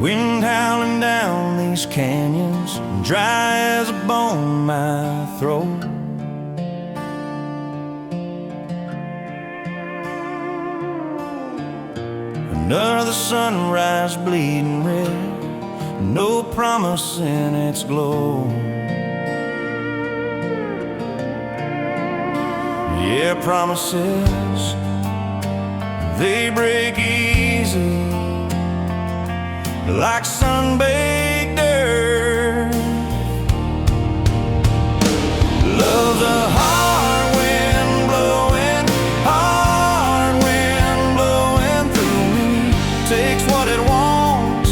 Wind howling down these canyons, dry as a bone in my throat. Another sunrise bleeding red, no promise in its glow. Yeah, promises, they break easy, like sun-baked earth. Love's a hard wind blowing, hard wind blowing through me. Takes what it wants,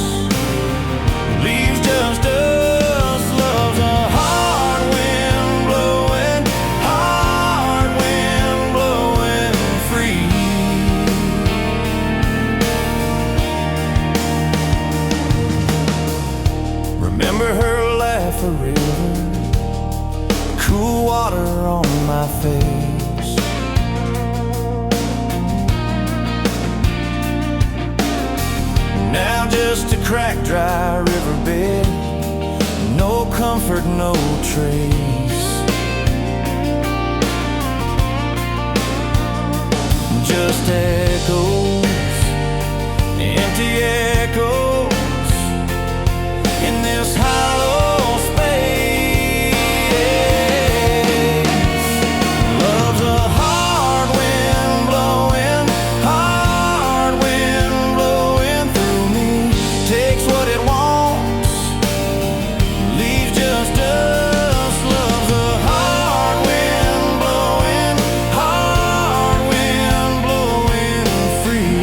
leaves just us. Love's a hard wind blowing, hard wind blowing free. Remember her laugh, a river, cool water on my face. Now just a cracked, dry riverbed, no comfort, no trace. Just echoes, empty echoes in this hollow space. Love's a hard wind blowing, hard wind blowing through me. Takes what it wants, leaves just us. Love's a hard wind blowing, hard wind blowing free.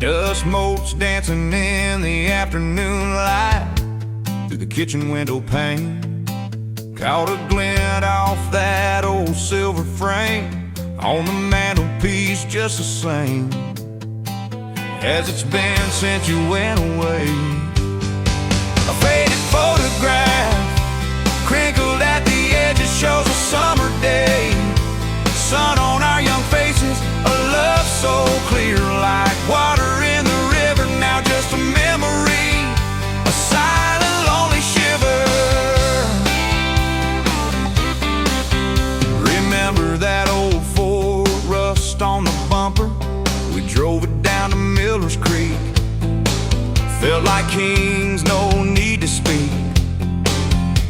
Dust motes dancing in the afternoon light through the kitchen window pane. Caught a glint off that old silver frame on the mantelpiece, just the same as it's been since you went away. A faded photograph crinkled at the edges shows a summer day. Sun on our young faces, a love so clear like water in the river. Now just a memory, a silent lonely shiver. Remember that old Ford, rust on the bumper, we drove it down to Miller's Creek. Felt like kings, no need to speak,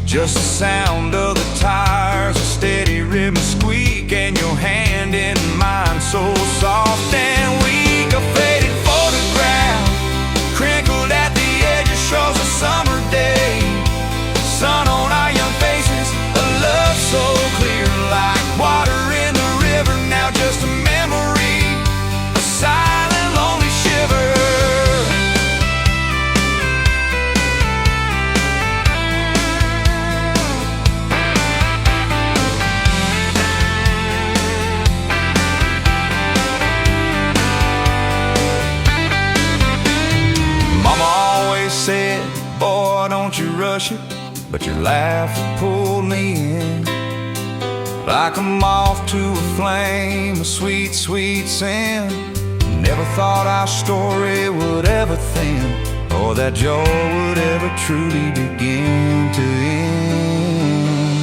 just the sound of the tires, a steady rhythm squeak, and your hand in mine so soft and weak. A faded photograph crinkled at the edges shows a summer day. Sun on our young faces, a love so clear like water in the river. Now just a memory, a silent lonely shiver. Said, boy, don't you rush it, but your laugh pulled me in. Like a moth to a flame, a sweet, sweet sin. Never thought our story would ever thin, or that joy would ever truly begin to end.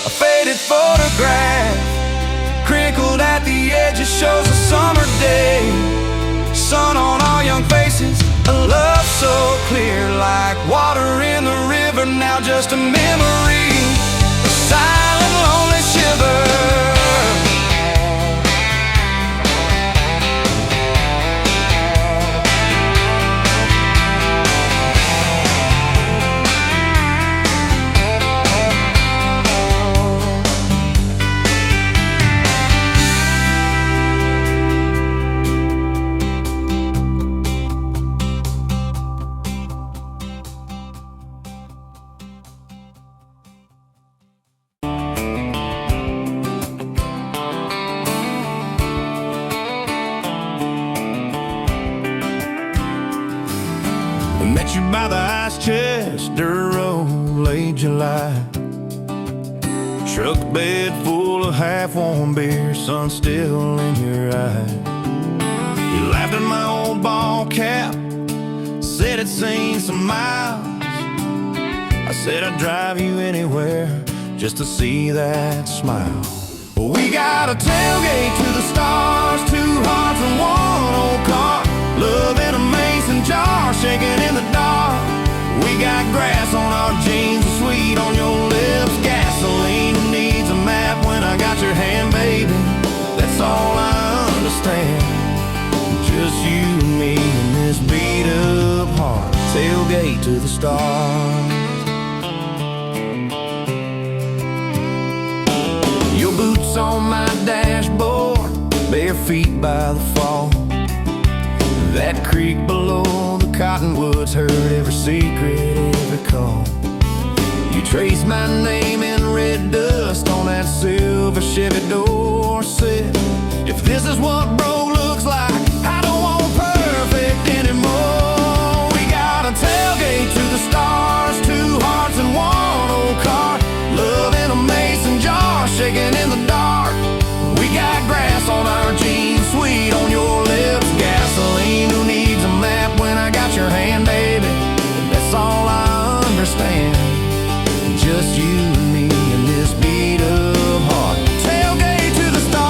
A faded photograph, crinkled at the edges, shows a summer day. Sun on our young faces, a love so clear, like water in the river, now just a memory, a silent, lonely shiver. Met you by the ice chest, dirt road, late July. Truck bed full of half-warm beer, sun still in your eye. You laughed at my old ball cap, said it's seen some miles. I said I'd drive you anywhere just to see that smile. We got a tailgate to the stars, 2 hearts and 1 old car. Love in a mason jar, shaking in the dark. We got grass on our jeans, sweet on your lips. Gasoline needs a map when I got your hand, baby. That's all I understand. Just you and me and this beat up heart. Tailgate to the stars. Your boots on my dashboard, bare feet by the fall. That creek below the cottonwoods heard every secret, every call. You traced my name in red dust on that silver Chevy Dorset. If this is what broke looks like, I don't want perfect anymore. We got a tailgate to the stars, 2 hearts and 1 old car. Love in a mason jar, shaking in the dark. We got grass on our jeans, sweet on your lips. Gasoline, who needs a map when I got your hand, baby? That's all I understand. Just you and me and this beat up heart. Tailgate to the stars.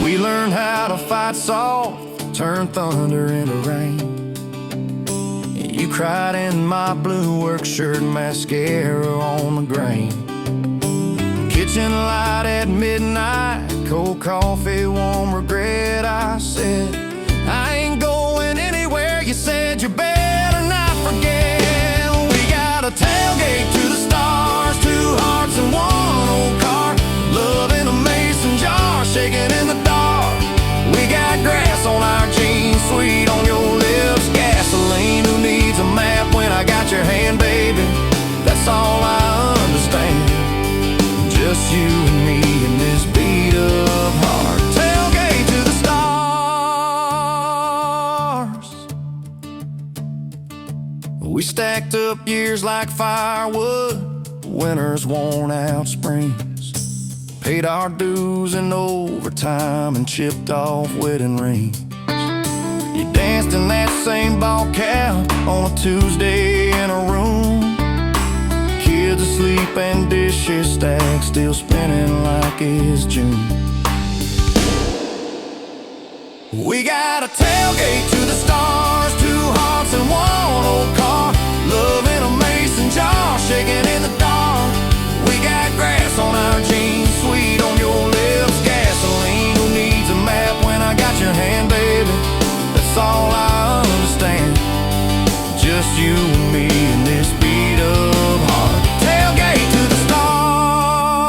We learned how to fight soft, turn thunder into rain. You cried in my blue work shirt, mascara on the grain. Kitchen light at midnight, cold coffee, warm regret. I said, I ain't going anywhere. You said you better not forget. We got a tailgate to the stars, 2 hearts and 1 old car. Love in a mason jar, shaking in the dark. We got grass on our jeans, sweet on your lips. Gasoline, who needs a map when I got your hand, baby? That's all I understand. Just you and me and this beat up heart. Tailgate to the stars. We stacked up years like firewood, winters worn out springs. Paid our dues in overtime and chipped off wedding rings. You danced in that same ball cap on a Tuesday in a room. Kids asleep and dishes stacked, still spinning like it's June. We got a tailgate to the stars, 2 hearts and 1 old car. Love in a mason jar, shaking in the dark. We got grass on our jeans, sweet on your lips. Gasoline, who needs a map when I got your hand, baby? That's all I understand. Just you and me and this beat up heart. Tailgate to the stars.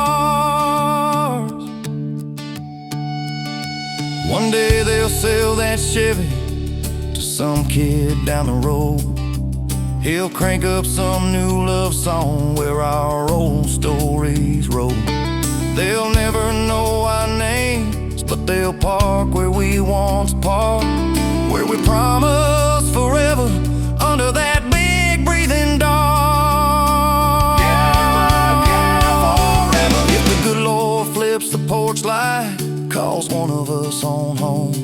One day they'll sell that Chevy to some kid down the road. He'll crank up some new love song where our old stories roll. They'll never know our names, but they'll park where we once parked, where we promised forever under that big breathing dog. Yeah, forever. If the good Lord flips the porch light, calls one of us on home,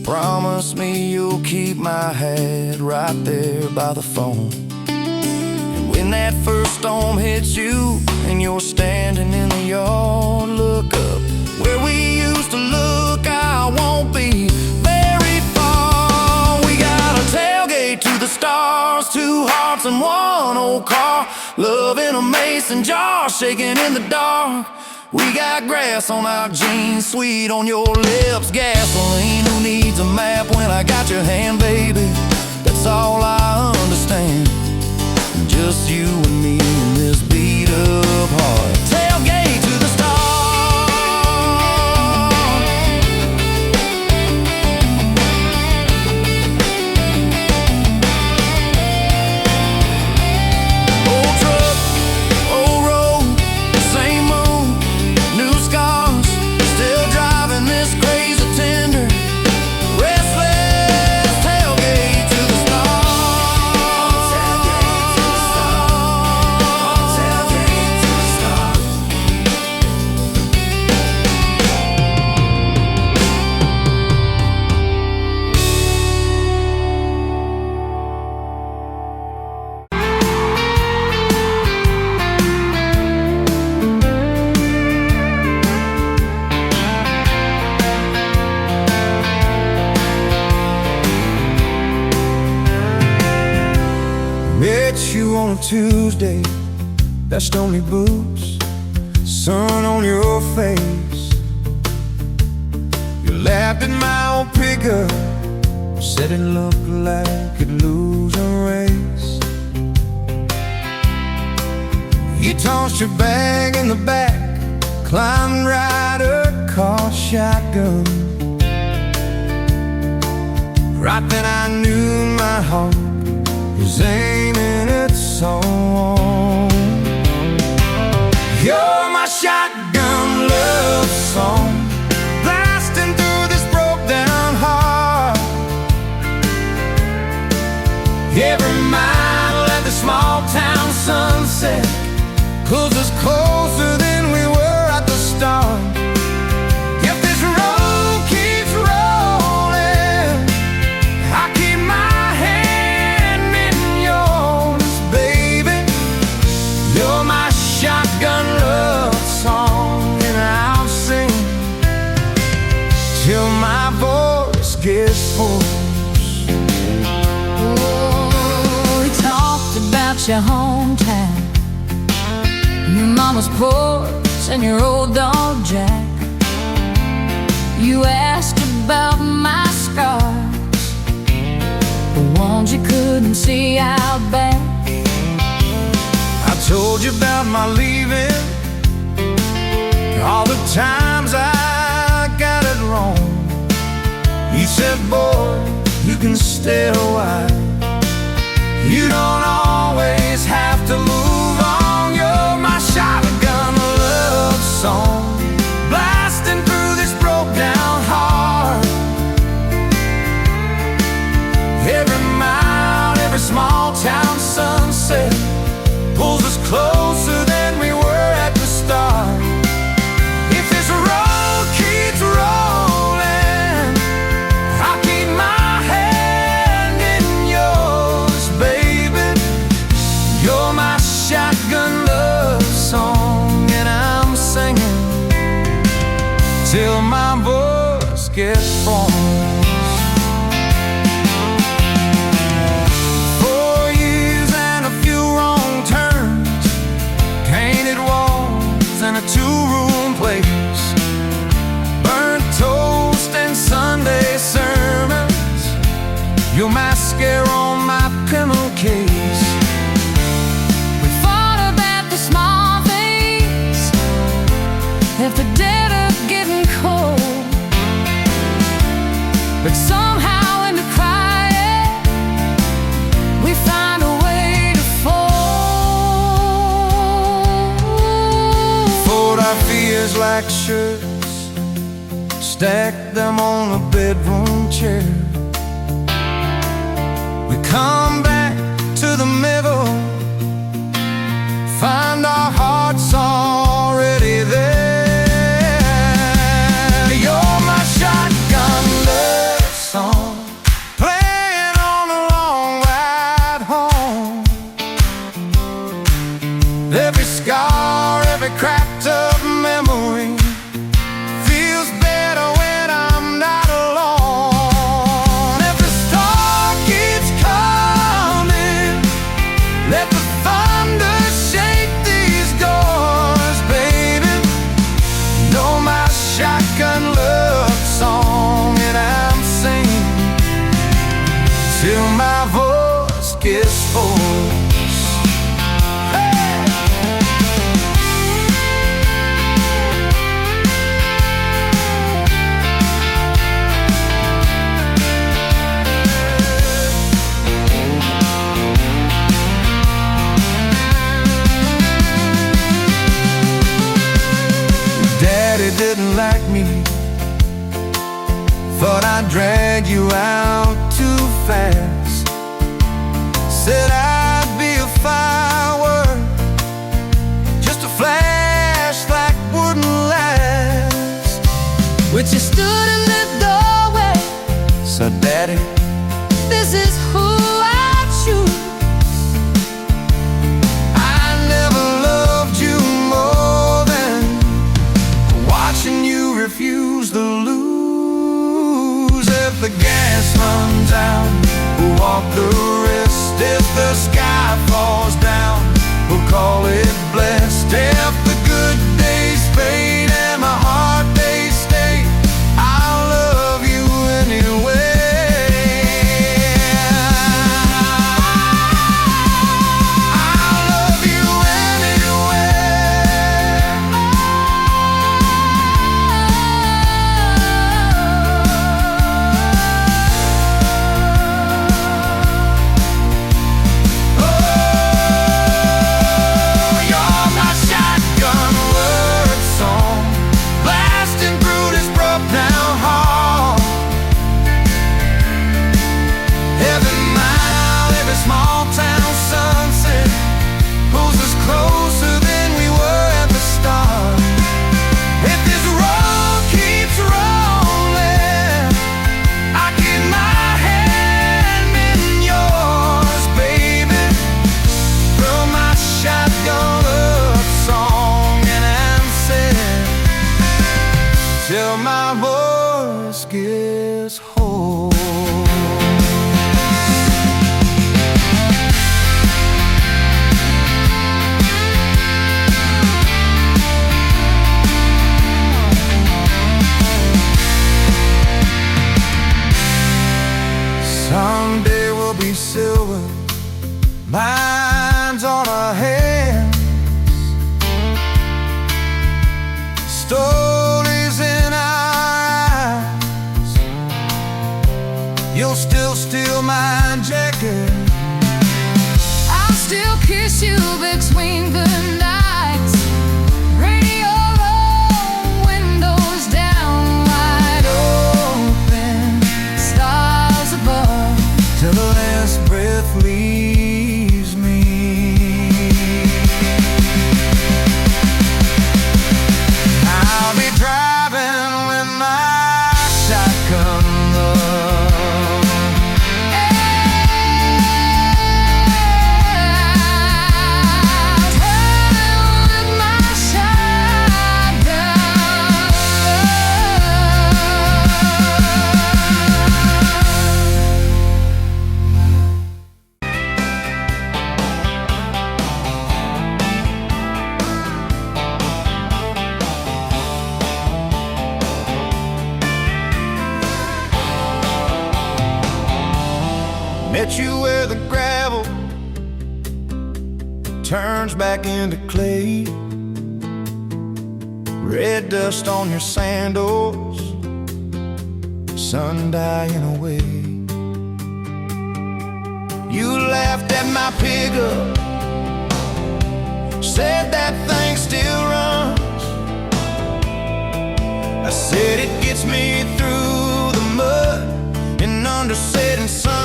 promise me you'll keep my hat right there by the phone. And when that first storm hits you and you're standing in the yard, look up where we used to look. I won't be very far. We got a tailgate to the stars, 2 hearts and 1 old car, love in a mason jar, shaking in the dark. We got grass on our jeans, sweet on your lips, gasoline. Who needs a map when I got your hand, baby? That's all I understand. Just you and me in this beat up heart. Tailgate to the stars. Old truck, old road, same moon, new scars, still driving this crazy tender, restless. Tailgate to the stars. Tailgate to the stars. Met you on a Tuesday, that stony boots, sun on your face. You laughed at my old pickup, said it looked like it lose a race. You tossed your bag in the back, climbed right a car shotgun. Right then I knew my heart was aiming its song. You're my shotgun love song, blasting through this broke down heart. Every mile at the small town sunset pulls us closer than we were at the start. If this road keeps rolling, I keep my hand in yours, baby. You're my shotgun love song, and I'll sing till my voice gets hoarse. Oh, we talked about your hometown, your mama's porch and your old dog Jack. You asked about my scars, the ones you couldn't see out back. I told you about my leaving, all the times I got it wrong. You said, boy, you can stay a while, you don't always have to move on. You're my shotgun love song, blasting through this broke down heart. Every mile, every small town sunset pulls us closer than we were at the start. If this road keeps rolling, I'll keep my hand in yours, baby. You're my shotgun love song, and I'm singing till my voice gets hoarse. 4 years and a few wrong turns, painted walls and a 2-room place, burnt toast and Sunday sermons, your mascara on my pillowcase. We fought about the small things, at the dead of getting cold, but somehow in the quiet we find a way to fold. Fold our feet memories like shirts, stack them on a bedroom chair. We come back to the middle, find our hearts already there. You're my shotgun love song, playing on a long ride home. Every scar, every cracked up memory feels better when I'm not alone. If the storm keeps coming, let the thunder shake these doors, baby. Know my shotgun love song, and I'm singing till my voice gets hoarse. Daddy didn't like me, thought I'd drag you out too fast. Said I'd be a firework, just a flash that wouldn't last. But you stood in the doorway, So Daddy, this is who I choose. I never loved you more than watching you refuse to lose. If the gas runs out, we'll walk the rest. If the sky falls down, we'll call it blessed. If the good days fade and my hard days stay, I'll love you anyway. I'll love you You're my shotgun word song, blasting through this broke down hall. Every mile, every small town sunset pulls us closer than we were at the start. If this road keeps rolling, I keep my hand in yours, baby. Throw my shotgun love song, and I'm singing till my voice gets hoarse. Someday we'll be silver, minds on our hands, stories in our eyes. You'll still steal my jacket, I'll still kiss you between the nights. Radio low, windows down, wide open, stars above. till the last breath leaves me. I'll be driving with my shotgun love. With my Met you where the gravel turns back into clay. Red dust on your sandals, sun dying away. You laughed at my pickup, said that thing still runs. said it gets me through the mud and under setting suns.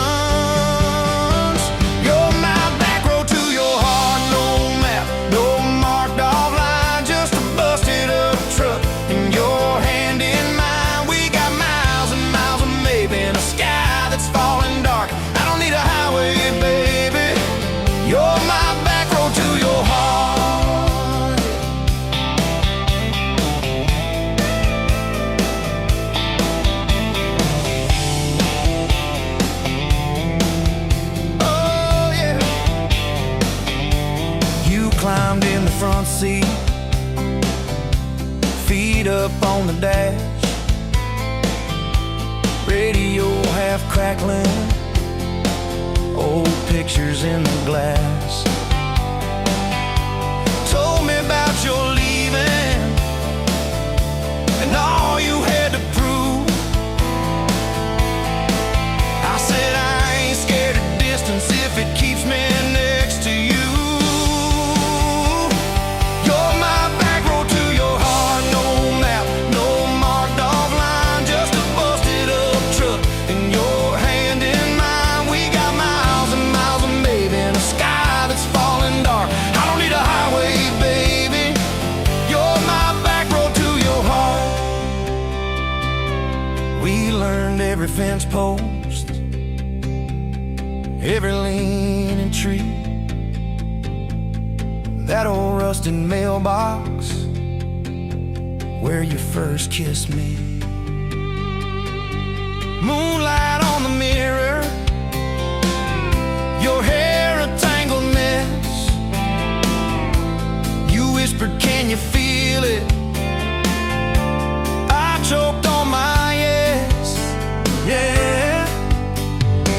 You're my back road to your heart, no map, no marked off line, just a busted up truck and your hand in mine. We got miles and miles of maybe in a sky that's falling dark. I don't need a highway, baby. You're my back road to your heart. Climbed in the front seat, feet up on the dash, radio half crackling, old pictures in the glass. Told me about your leaving and all you had to prove. I said I ain't scared of distance if it keeps me next to you. Every fence post, every leaning tree, that old rusted mailbox where you first kissed me. Moonlight on the mirror, your hair a tangled mess. You whispered, can you feel it? I choked on my yeah,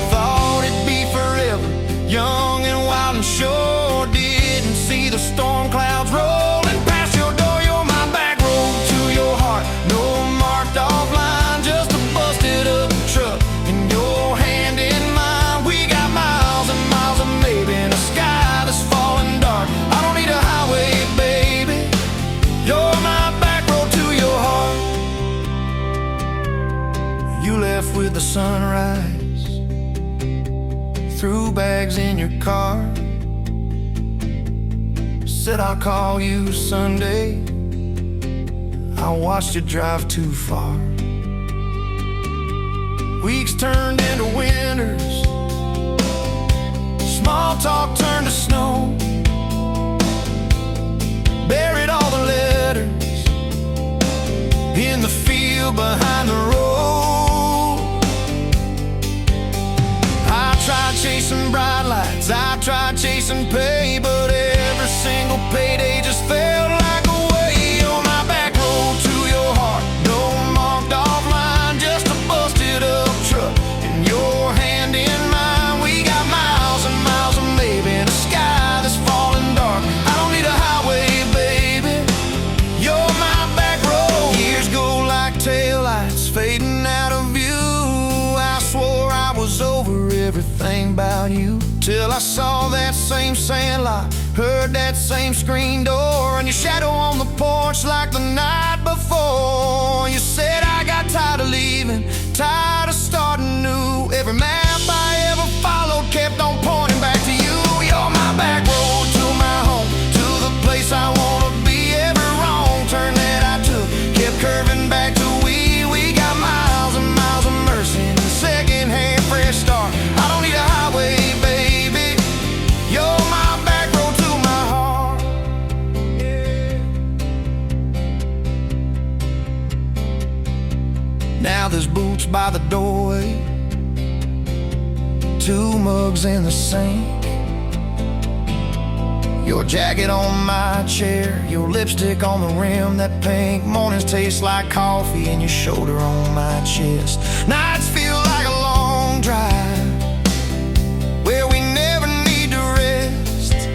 thought it'd be forever, young and wild and sure. Didn't see the storm clouds rolling past your door. You're my back road to your heart, no marked off line, just a busted up truck and your hand in mine. We got miles and miles of maybe in a sky that's falling dark. I don't need a highway, baby. You're my back road to your heart. You left with the sunrise, threw bags in your car, said I'll call you Sunday. I watched you drive too far. Weeks turned into winters, small talk turned to snow. Buried all the letters in the field behind the road. I tried chasing bright lights, I tried chasing pay, but every single payday just felt like a way. You're my back road to your heart, no marked off line, just a busted up truck and your hand in mine. We got miles and miles of maybe in a sky that's falling dark. I don't need a highway, baby. You're my back road. Years go like taillights fading out of view. I swore I was over everything about you, till I saw that same sandlot, heard that same screen door, and your shadow on the porch like the night before. You said I got tired of leaving, tired of starting new. Every map I ever followed kept on pointing back to you. You're my back road to my home, to the place I wanna be. Every wrong turn that I took kept curving back to we got miles and miles of mercy and a second-hand fresh start. I don't need a highway, baby. You're my back road to my heart. Yeah. Now there's boots by the doorway, 2 mugs in the sink, your jacket on my chair, your lipstick on the rim, that pink. Mornings taste like coffee and your shoulder on my chest. Nights feel like a long drive where we never need to rest.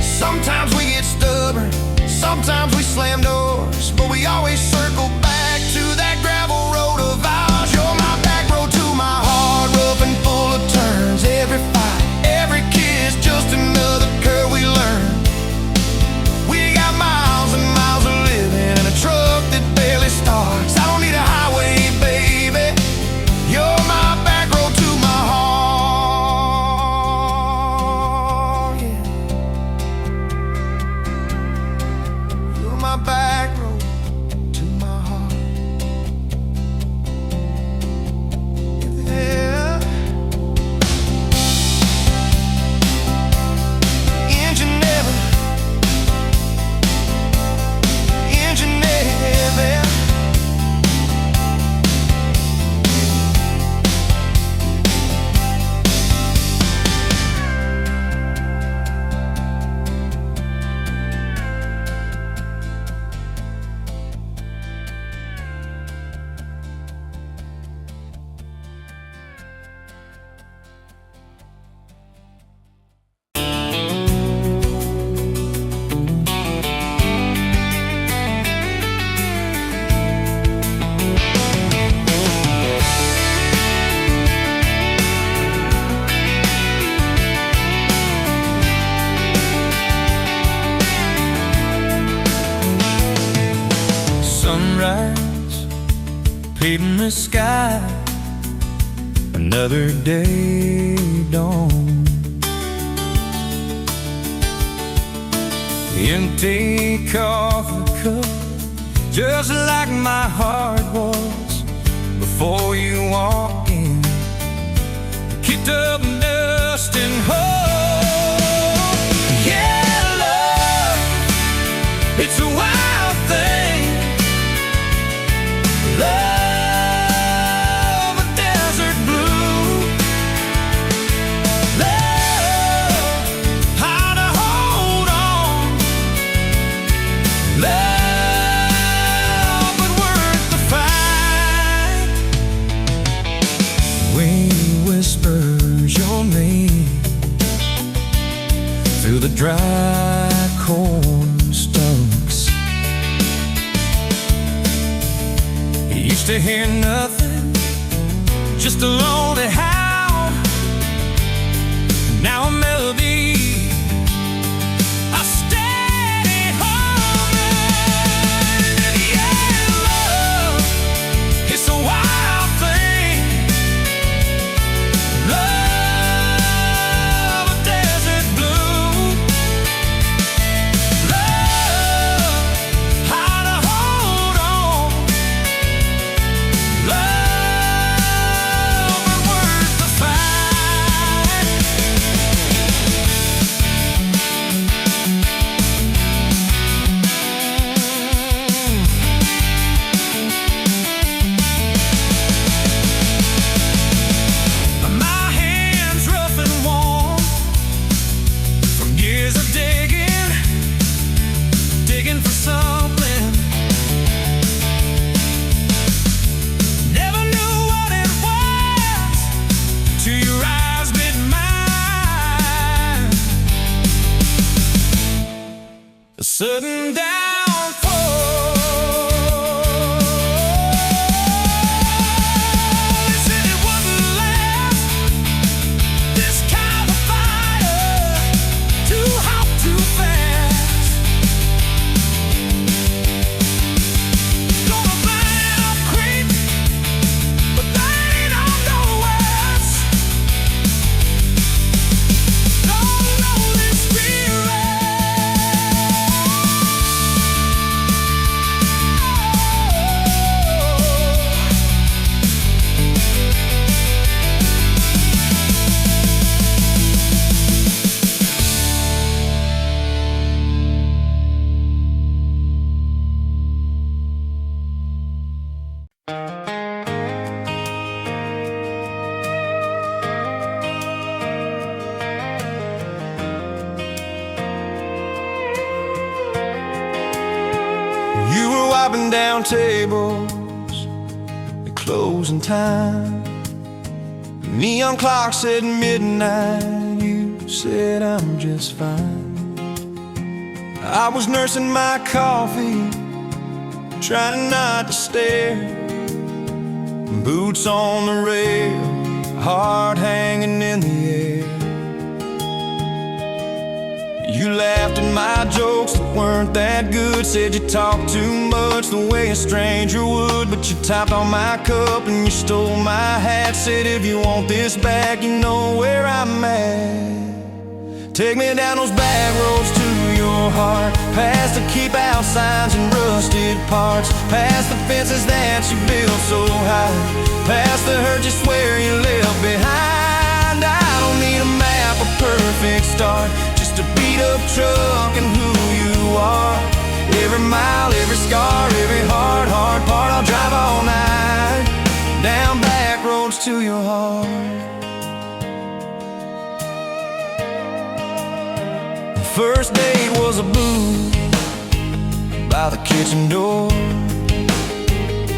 Sometimes we get stubborn, sometimes we slam doors, but we always circle back to that gravel road of ours. You're my back road to my heart, rough and full of turns. Every fight, every kiss, just another curve we learn. We got miles and miles of living in a truck that the sky, another day dawned. Empty coffee cup, just like my heart was before you walked in. Kicked up dust and hope. Yeah, love, it's a wild thing. Love, a desert blue. Love, how to hold on. Love, but worth the fight. Wind whispers your name through the dry corn stalks. Used to hear nothing, just a lonely howl. Now a melody, a steady humming. Yeah, love, it's a wild thing. Love, a desert blue. Love, how to hold on. Love, but worth the fight. My hands rough and warm from years of digging for something. Never knew what it was till your eyes met mine. A sudden downfall. They said it wouldn't last. This kind of fire, too hot, too fast. Gonna burn up quick, but that ain't on no words. Don't know this You were wiping down tables at closing time. Neon clock said midnight. You said I'm just fine. I was nursing my coffee, trying not to stare. Boots on the rail, heart hanging in the air. You laughed at my jokes that weren't that good. Said you talked too much the way a stranger would. But you tapped on my cup and you stole my hat. Said if you want this back, you know where I'm at. Take me down those back roads to your heart, past the keep out signs and rusted parts, past the fences that you built so high, past the hurt you swear you left behind. I don't need a map, a perfect start, just a beat up truck and who you are. Every mile, every scar, every hard part, I'll drive all night down back roads to your heart. First date was a booth by the kitchen door.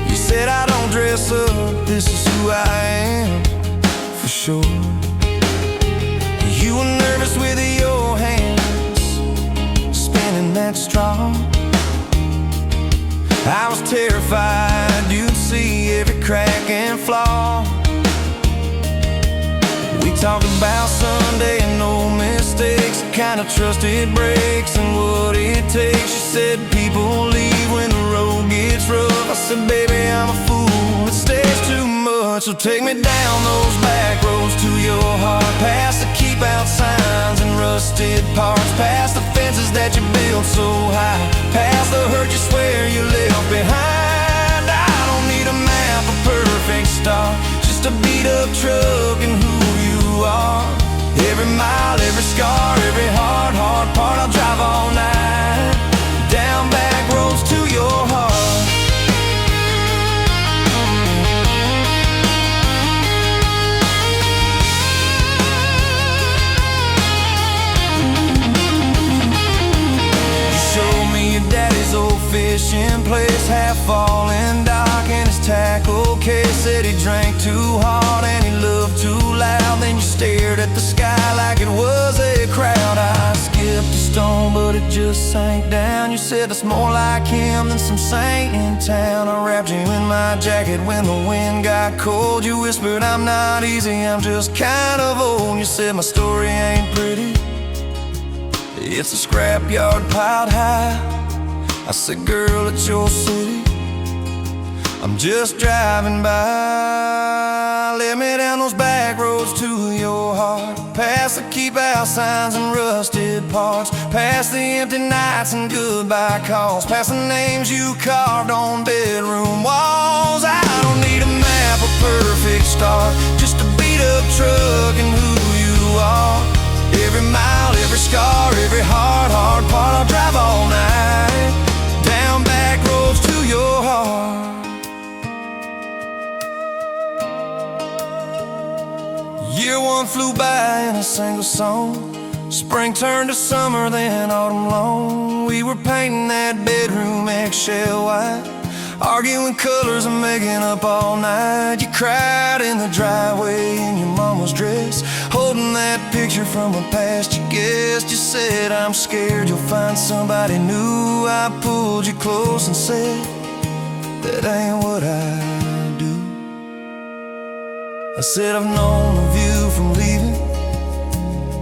You said I don't dress up, this is who I am, for sure. You were nervous with your hands spinning that straw. I was terrified you'd see every crack and flaw. We talked about Sunday and no mistakes, the kind of trust it breaks and what it takes. She said people leave when the road gets rough. I said baby, I'm a fool, it's stay's too much, so take me down those back roads to your heart, past the keep out signs and rusted parts, past the fences that you built so high, past the hurt you swear you left behind. I don't need a map, a perfect start, just a beat up truck and who you are. Every mile, every scar, every hard part, I'll drive all night down back roads to your heart. You showed me your daddy's old fishing place, half fallen dock and his tackle case. Said he drank too hard and he loved too loud. Then you stared at the sky like it was a crowd. I skipped a stone but it just sank down. You said it's more like him than some saint in town. I wrapped you in my jacket when the wind got cold. You whispered I'm not easy, I'm just kind of old. You said my story ain't pretty, it's a scrapyard piled high. I said girl, it's your city, I'm just driving by. Let me down those back roads to your heart, past the keep out signs and rusted parts, past the empty nights and goodbye calls, past the names you carved on bedroom walls. I don't need a map, a perfect start, just a beat up truck and who you are. Every mile, every scar, every hard part, I'll drive all night down back roads to your heart. Year one flew by in a single song. Spring turned to summer, then autumn long. We were painting that bedroom eggshell white, arguing colors and making up all night. You cried in the driveway in your mama's dress, holding that picture from a past you guessed. You said I'm scared you'll find somebody new. I pulled you close and said that ain't what I do. I said I've known of you from leaving,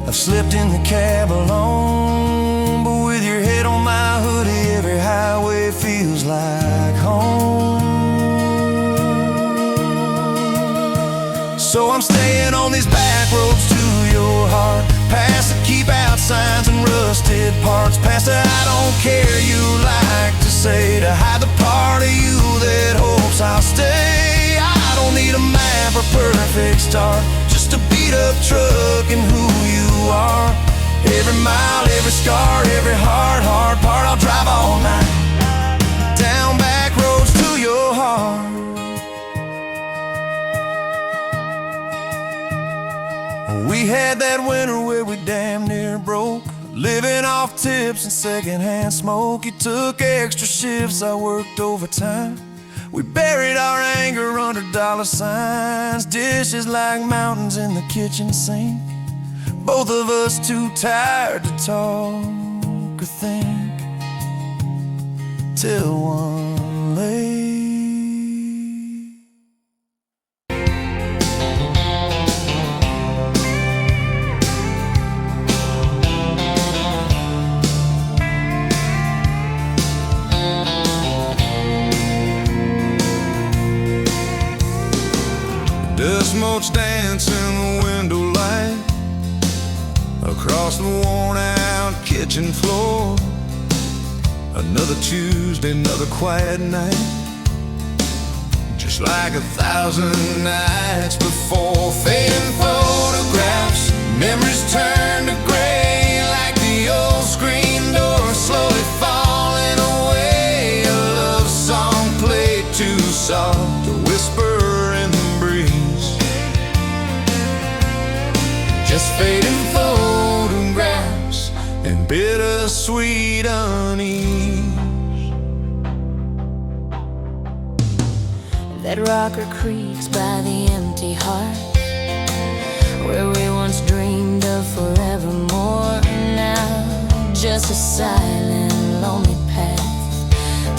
I've slept in the cab alone, but with your head on my hoodie, every highway feels like home. So I'm staying on these back roads to your heart, past the keep out signs and rusted parts, past the I don't care you like to say, to hide the part of you that hopes I'll stay. I don't need a map or perfect start, just a beat up truck and who you are. Every mile, every scar, every hard part, I'll drive all night down back roads to your heart. We had that winter where we damn near broke, living off tips and secondhand smoke. You took extra shifts, I worked overtime. We buried our anger under dollar signs, dishes like mountains in the kitchen sink, both of us too tired to talk or think, till one late. Dust motes dance in the window light across the worn out kitchen floor. Another Tuesday, another quiet night, just like 1,000 nights before. Fading photographs, memories turn to gray, like the old screen door slowly falling away. A love song played too soft to whisper in the breeze, just fading photographs and bittersweet unease. That rocker creaks by the empty heart, where we once dreamed of forevermore. Now just a silent, lonely path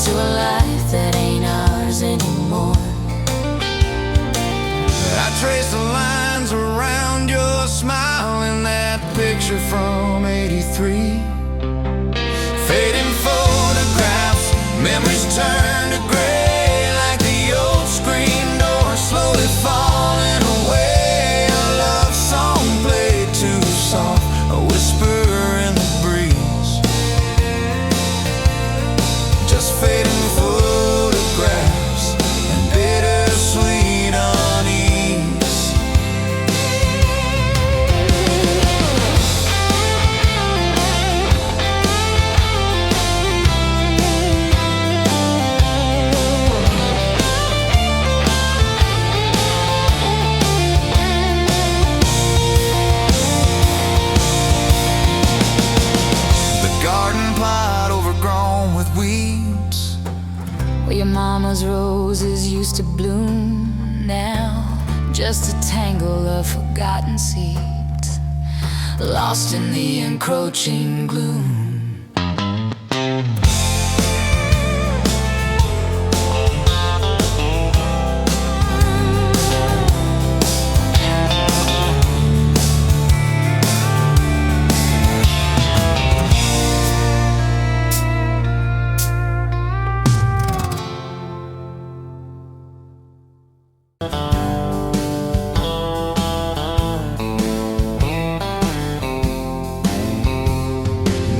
to a life that ain't ours anymore. I trace the lines around your smile in that picture from '83. Fading photographs, memories turn to gray, like the old screen door mama's roses used to bloom. Now just a tangle of forgotten seeds, lost in the encroaching gloom.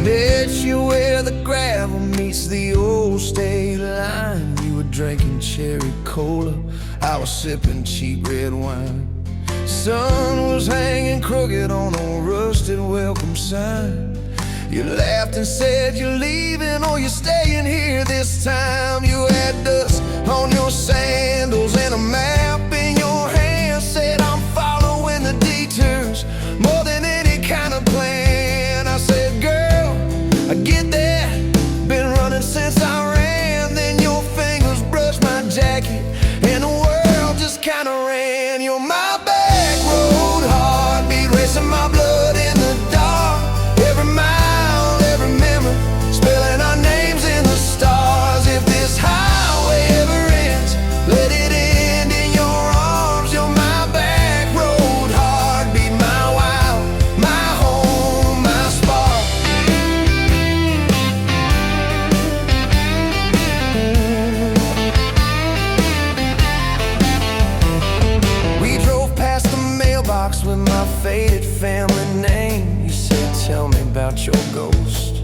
Met you where the gravel meets the old state line. You were drinking cherry cola, I was sipping cheap red wine. Sun was hanging crooked on a rusted welcome sign. You laughed and said you're leaving or you're staying here this time. You had dust on your sandals and a map in your hand. Said I'm following the detours more than any kind of plan. I said, girl, I get that, been running since I ran. Then your fingers brushed my jacket and the world just kinda ran. You're my back road heartbeat, racing my blood in the dark. Every mile, every memory, spelling our names in the stars. If this highway ever ends, let it end in your arms. You're my back road heartbeat, my wild, my home, my spark. We drove past the mailbox with my faded family name. You said, tell me about your ghost,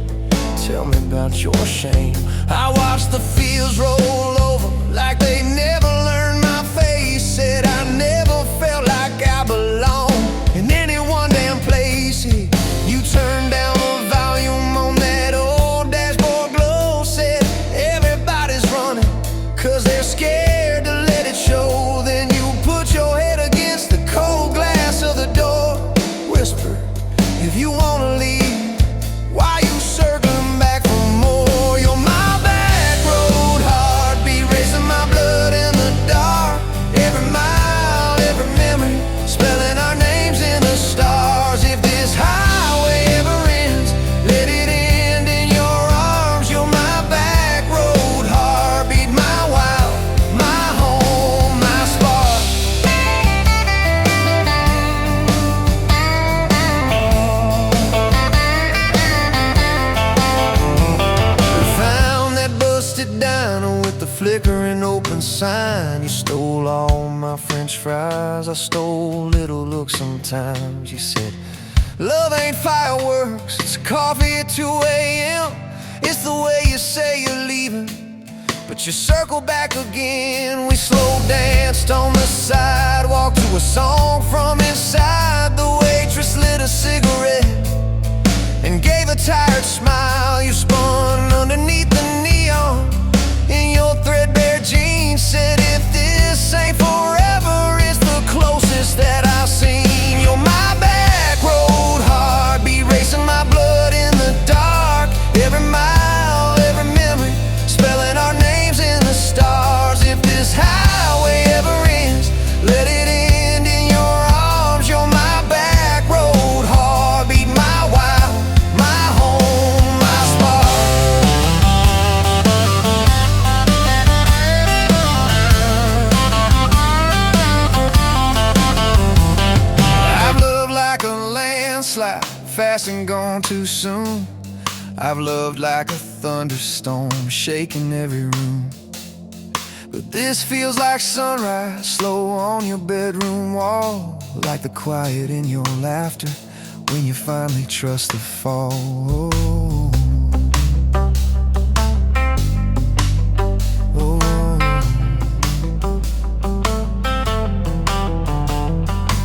tell me about your shame. I watched the fields roll over like they never learned my face. Said I never felt like I belonged in any one damn place. You turned down the volume on that old dashboard glow. Said everybody's running 'cause they're scared to let it show. Then you put your head against the cold glass of the door. Whisper, if you wanna leave, why you circling back for more? You're my back road heartbeat, racing my blood in the dark. Every mile, every memory, spelling our names in the stars. If this highway ever ends, let it end in your arms. You're my back road heartbeat, my wild, my home, my spark. Found that busted diner with the flickering open sign. You stole all my french fries, I stole little looks sometimes. You said, love ain't fireworks, it's coffee at 2 a.m. It's the way you say you're leaving, but you circle back again. We slow danced on the sidewalk to a song from inside. The waitress lit a cigarette and gave a tired smile. You spun underneath the neon in your threadbare jeans. Said if this ain't forever, it's the closest that I've seen. You're my back road heartbeat, racing my blood in the dark. Every mile, every memory, spelling our names in the stars. If this highway ever ends, let it end in your arms. You're my back road heartbeat, my wild, my home, my spark. I've loved like a landslide, fast and gone too soon. I've loved like a thunderstorm, shaking every room. But this feels like sunrise, slow on your bedroom wall. Like the quiet in your laughter when you finally trust the fall.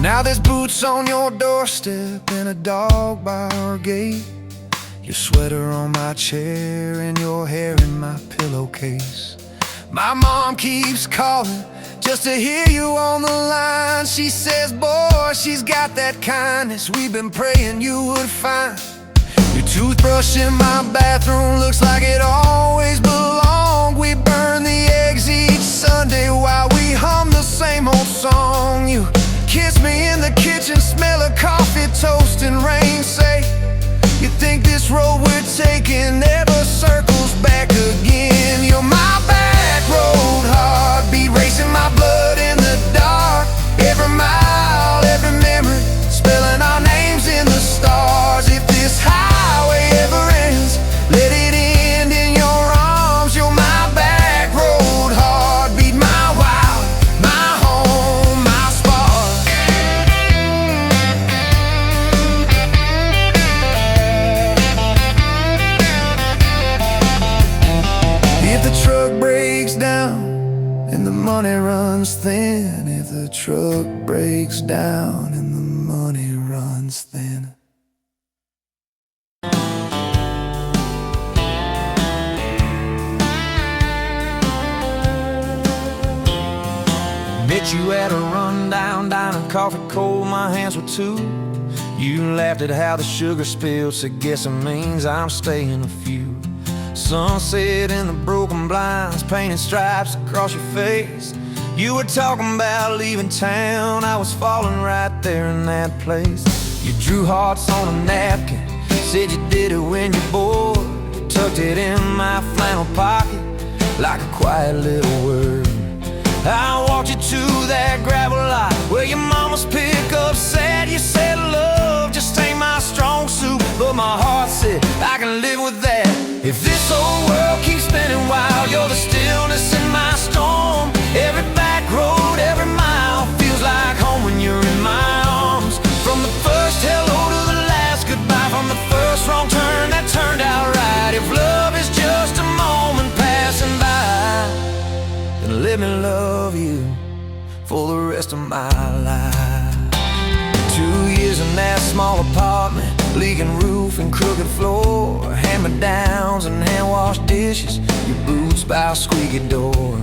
Now there's boots on your doorstep and a dog by our gate. Your sweater on my chair and your hair in my pillowcase. My mom keeps calling just to hear you on the line. She says, boy, she's got that kindness we've been praying you would find. Your toothbrush in my bathroom looks like it always belonged. We burned the eggs, Sunday while we hum the same old song. You kiss me in the kitchen, smell of coffee, toast, and rain. Say, you think this road we're taking never circles back again. You're my back road heartbeat, racing my blood in the dark. Every mile, every memory, spelling our names in the stars. If this highway ever ends, let it end in your arms. You're my back road heartbeat, my wild, my home, my spark. If the truck breaks down and the money runs thin, if the truck breaks down and the money runs thin. Met you at a rundown diner, coffee cold, my hands were two. You laughed at how the sugar spilled, said guess it means I'm staying a few. Sunset in the broken blinds, painted stripes across your face. You were talking about leaving town, I was falling right there in that place. You drew hearts on a napkin, said you did it when you're bored. You tucked it in my flannel pocket like a quiet little word. I walked you to that gravel lot where your mama's pickup sat. You said love just ain't my strong suit, but my heart said I can live with that. If this old world keeps spinning wild, you're the stillness in my storm. Every back road, every mile feels like home when you're in my arms. From the first hello to the last goodbye, from the first wrong turn that turned out right. If love is just a moment passing by, then let me love you for the rest of my life. 2 years in that small apartment, leaking roof and crooked floor, hand-me-downs and hand-washed dishes, your boots by a squeaky door.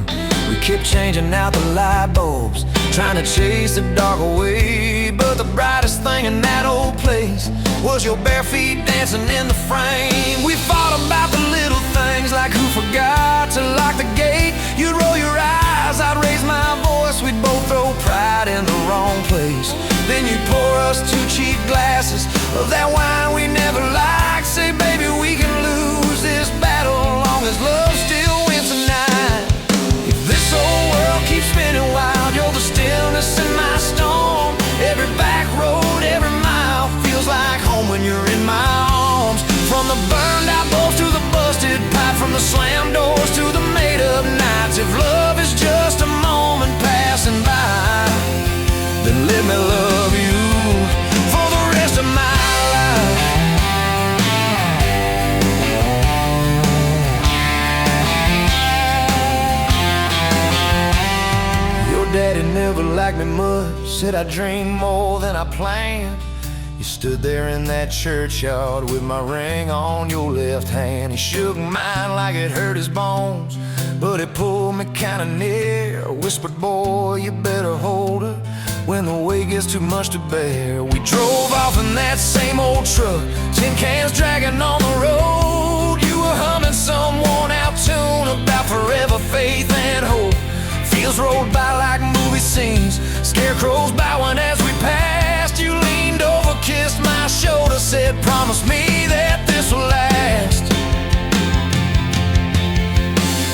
We kept changing out the light bulbs, trying to chase the dark away, but the brightest thing in that old place was your bare feet dancing in the frame. We fought about the little things, like who forgot to lock the gate. You'd roll your eyes, I'd raise my voice, we'd both throw pride in the wrong place. Then you'd pour us 2 cheap glasses of that wine we never liked. Say, baby, we can lose this battle long as love still wins tonight. If this old world keeps spinning wild, you're the stillness in my storm. Every back road, every mile feels like home when you're in my arms. From the burned out bulbs to the busted pipe, from the slam doors to the made up nights. If love is just a moment passing by, then let me love you for the rest of my life. Your daddy never liked me much, said I dreamed more than I planned. You stood there in that churchyard with my ring on your left hand. He shook mine like it hurt his bones, but he pulled me kinda near, whispered, boy, you better hold her when the weight gets too much to bear. We drove off in that same old truck, tin cans dragging on the road. You were humming some worn out tune about forever faith and hope. Fields rolled by like movie scenes, scarecrows bowing as we passed. You leaned over, kissed my shoulder, said, promise me that this will last.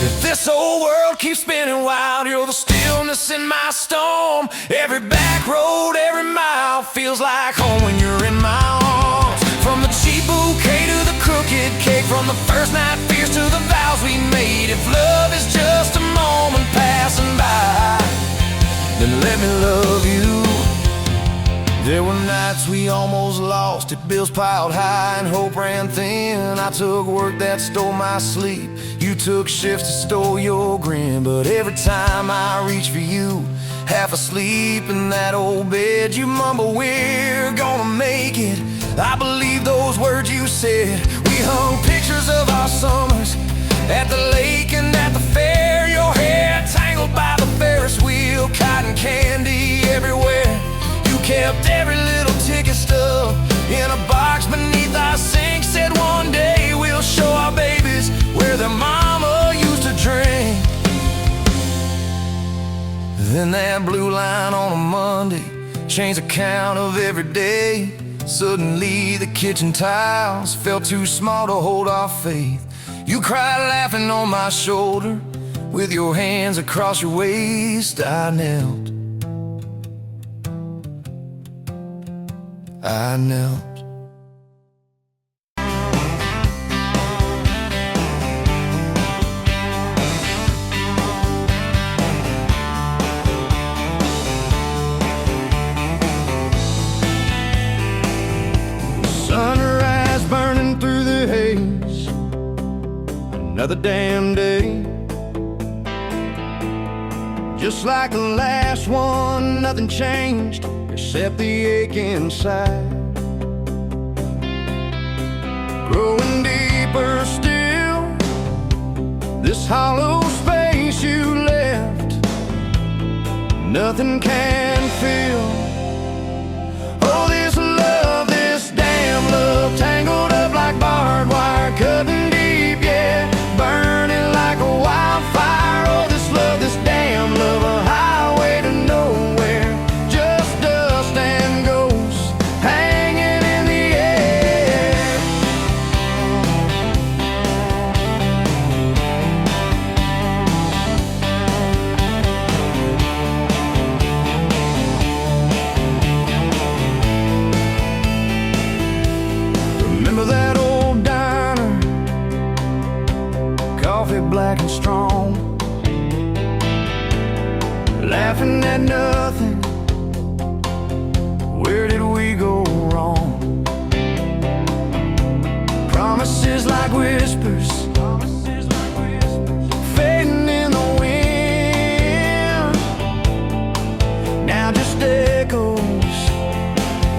If this old world keeps spinning wild, you're the stillness in my storm. Every back road, every mile feels like home when you're in my arms. From the cheap bouquet to the crooked cake, from the first night fears to the vows we made. If love is just a moment passing by, then let me love you. There were nights we almost lost it, bills piled high and hope ran thin. I took work that stole my sleep, you took shifts that stole your grin. But every time I reach for you, half asleep in that old bed, you mumble, we're gonna make it. I believe those words you said. We hung pictures of our summers at the lake and at the fair. Your hair tangled by the Ferris wheel, cotton candy everywhere. You kept every little ticket stub in a box beneath our sink. Said one day we'll show our babies where their mama used to drink. Then that blue line on a Monday changed the count of every day. Suddenly the kitchen tiles felt too small to hold our faith. You cried laughing on my shoulder, with your hands across your waist. I knelt. Sunrise burning through the haze, another damn day. Just like the last one, nothing changed except the ache inside. Growing deeper still, this hollow space you left, nothing can fill. Oh, this love, this damn love, tangled up like barbed wire, cutting deep, yeah, burning like a wildfire. Oh, this love, this damn love, a highway to nowhere, just dust and ghosts hanging in the air. Remember that old diner, coffee black and strong, laughing at nothing. Where did we go wrong? Promises like whispers, fading in the wind, now just echoes.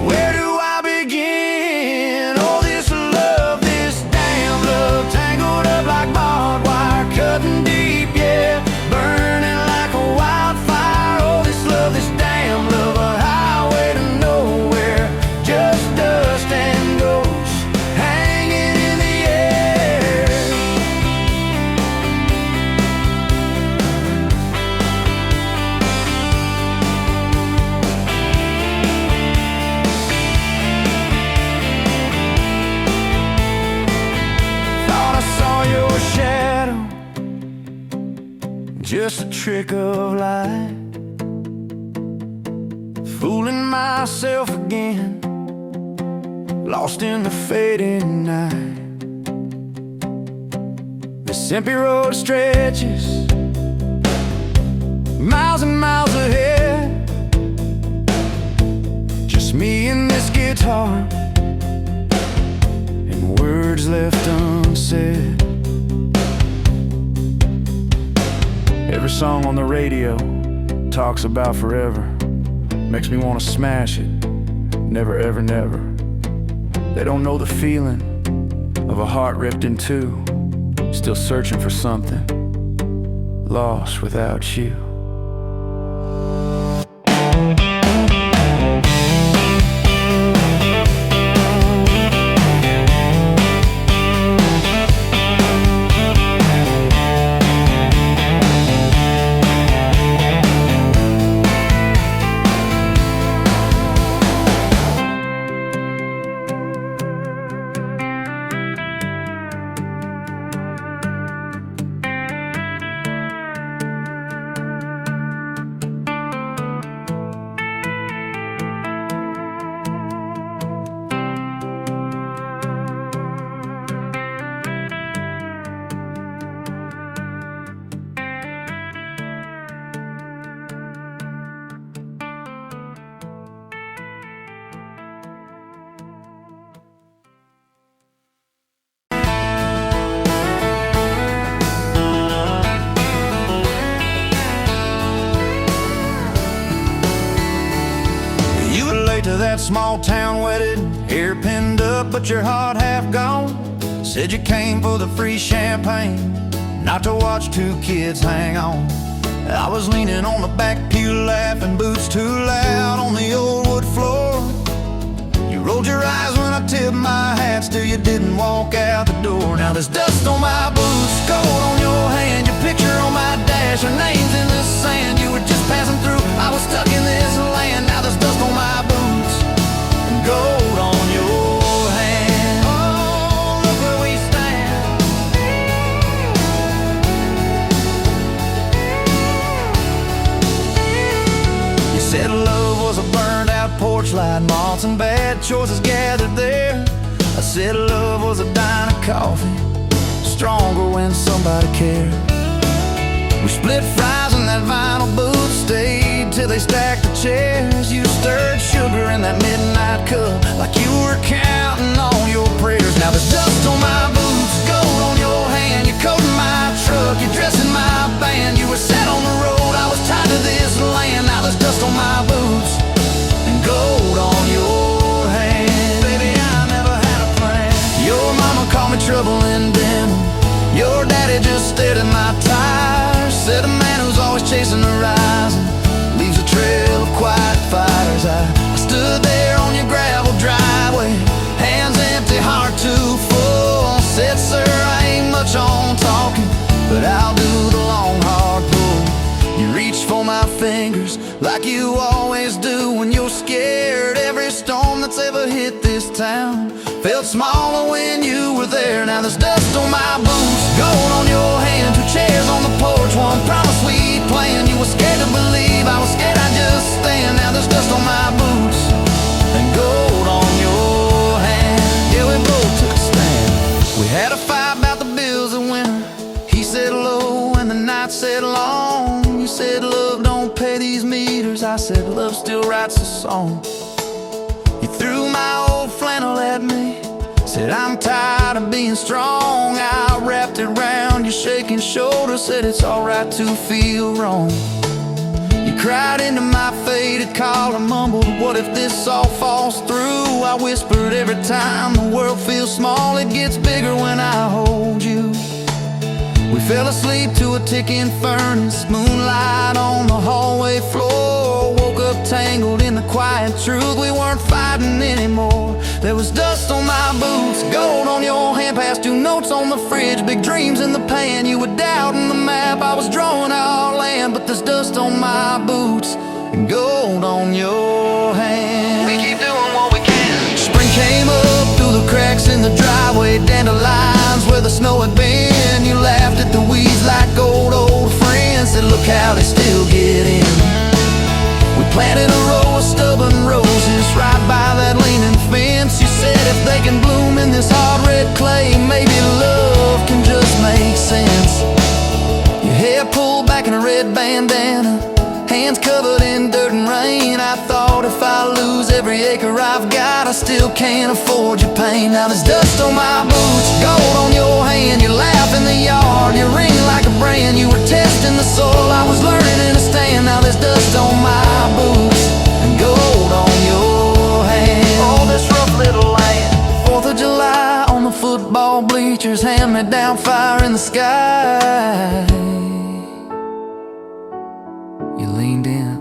Where do I begin? Oh, this love, this damn love, tangled up like barbed wire, cutting deep, yeah, burning like a wildfire. Oh, this love, this damn love, a highway to nowhere, just dust and ghosts hanging in the air. Thought I saw your shadow, just a trick of light, fooling myself again, lost in the fading night. This empty road stretches miles and miles ahead, just me and this guitar, and words left unsaid. Every song on the radio talks about forever, makes me want to smash it. Never, ever, never. They don't know the feeling of a heart ripped in two, still searching for something, lost without you. To that small town wedding, hair pinned up but your heart half gone. Said you came for the free champagne, not to watch two kids hang on. I was leaning on the back pew laughing, boots too loud on the old wood floor. You rolled your eyes when I tipped my hat, still you didn't walk out the door. Now there's dust on my boots, gold on your hand, your picture on my dash, our names in the sand. You were just passing through. I was stuck in this land, now there's dust on my boots and gold on your hand. Oh, look where we stand. You said love was a burned out porch light, moths and bad choices gathered there. I said love was a dime of coffee, stronger when somebody cared. We split fries in that vinyl booth, stayed till they stacked the chairs. You stirred sugar in that midnight cup like you were counting on your prayers. Now there's dust on my boots, gold on your hand. You're coating my truck, you're dressing my band. You were set on the road, I was tied to this land. Now there's dust on my boots and gold on your hand. Baby, I never had a plan. Your mama called me trouble in denim. Your daddy just stared at my tires. Said a man who's always chasing the horizon leaves a trail of quiet fires. I stood there on your gravel driveway, hands empty, heart too full. Said, sir, I ain't much on talking, but I'll do the long, hard pull. You reached for my fingers like you always do when you're scared. Every storm that's ever hit this town felt smaller when you were there. Now there's dust on my boots, gold on your hand. Two chairs on the porch, one promise we planned. You were scared to believe, I was scared I'd just stand. Now there's dust on my boots and gold on your hand. Yeah, we both took a stand. We had a fight about the bills of winter. He said low and the night said long. You said love don't pay these meters. I said love still writes a song. You threw my old flannel at me, said I'm tired of being strong. I wrapped it round your shaking shoulder, said it's alright to feel wrong. You cried into my faded collar, mumbled, what if this all falls through? I whispered, every time the world feels small, it gets bigger when I hold you. We fell asleep to a ticking furnace, moonlight on the hallway floor. Woke up tangled in the quiet truth, we weren't fighting anymore. There was dust on my boots, gold on your hand. Past due notes on the fridge, big dreams in the pan. You were doubting the map, I was drawing our land. But there's dust on my boots and gold on your hand. We keep doing what we can. Spring came up through the cracks in the driveway, dandelions where the snow had been. You laughed at the weeds like old friends, said look how they still get in. We planted a row of stubborn roses right by that leaning fence. You said if they can bloom in this hard red clay, maybe love can just make sense. Your hair pulled back in a red bandana, hands covered in dirt and rain. I thought if I lose every acre I've got, I still can't afford your pain. Now there's dust on my boots, gold on your hand. You laugh in the yard, you ring like a brand. You were testing the soil, I was learning in a stand. Now there's dust on my boots and gold on your hand. Oh, this rough little land. 4th of July on the football bleachers, hand-me-down fire in the sky. You leaned in.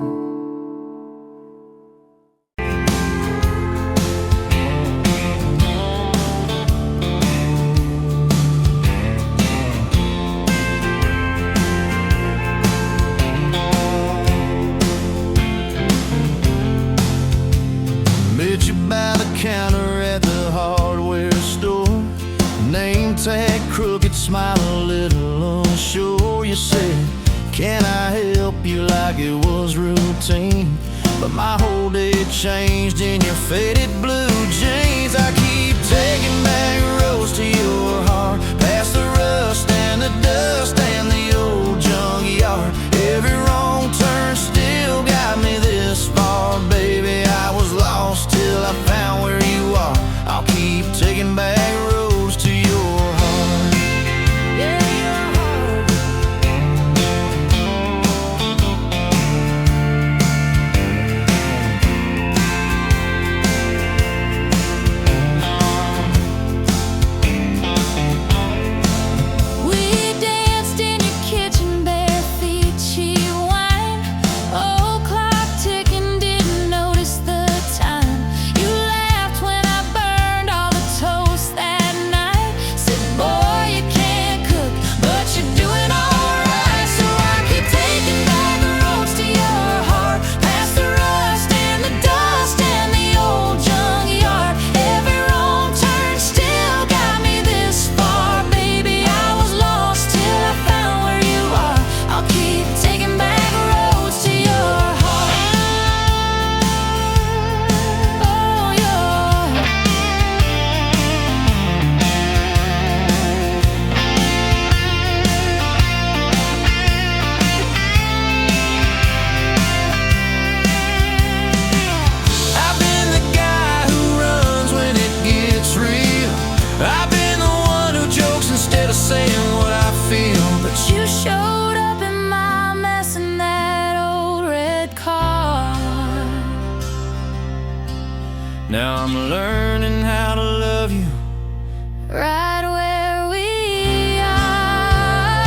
Met you by the counter at the hardware store. Name tag crooked, smile a little unsure. You said, can I help you, like it was routine? But my whole day changed in your faded blue jeans. I keep taking back roads to your heart, past the rust and the dust and the old junkyard. Every wrong turn still got me this far. Baby, I was lost till I found where you are. I'll keep taking back roads to your heart. Yeah, your heart. We danced in your kitchen, bare feet, cheap wine. Old clock ticking, didn't notice the time. You laughed when I burned all the Now I'm learning how to love you right where we are.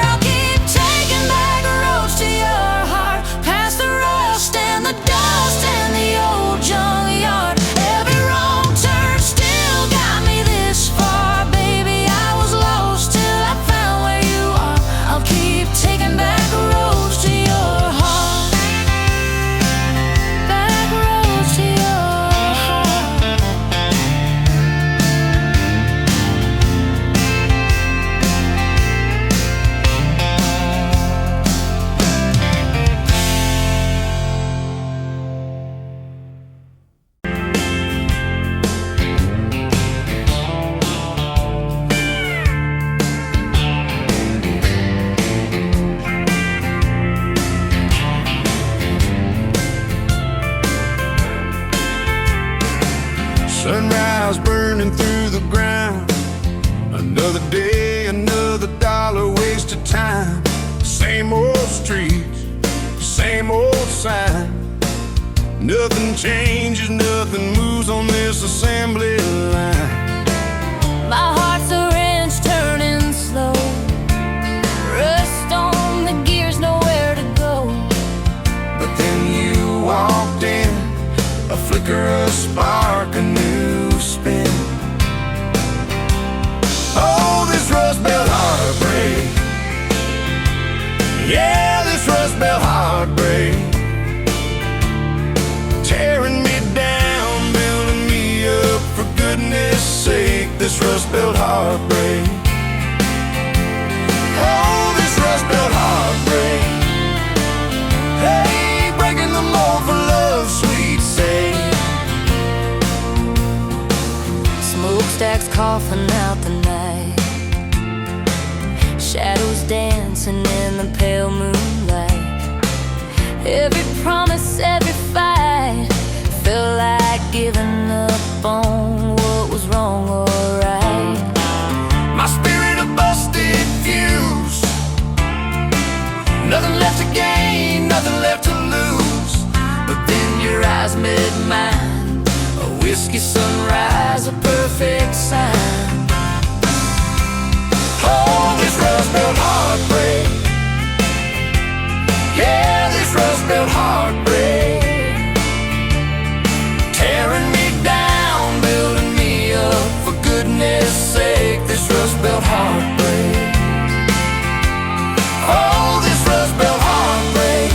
I'll keep taking back roads to your heart, past the rust and the dust and the old junkyard. Every wrong turn still got me this far. Baby, I was lost till I found where you are. I'll keep taking back roads to your heart, back roads to your heart. Sunrise burning through the ground. Another day, another dollar wasted time. Same old streets, same old sign. Nothing changes, nothing moves on this assembly line. My heart's a wrench turning slow, rust on the gears, nowhere to go. But then you walked in, a flicker, a spark, a new spin. Oh, this rust belt heartbreak. Yeah, this rust belt heartbreak. Tearing me down, building me up, for goodness sake, this rust belt heartbreak. Oh, this rust belt heartbreak. Hey, breaking the mold for love's sweet sake. Smokestacks coughing out the night, shadows dancing in the pale moonlight. Every promise, every fight felt like giving up on what was wrong or right. My spirit a busted fuse. Nothing left to gain, nothing left to lose. But then your eyes met mine, a whiskey sunrise, a perfect sign. Oh, this rust belt heartbreak. Yeah, this rust belt heartbreak. Tearing me down, building me up, for goodness sake, this rust belt heartbreak. Oh, this rust belt heartbreak.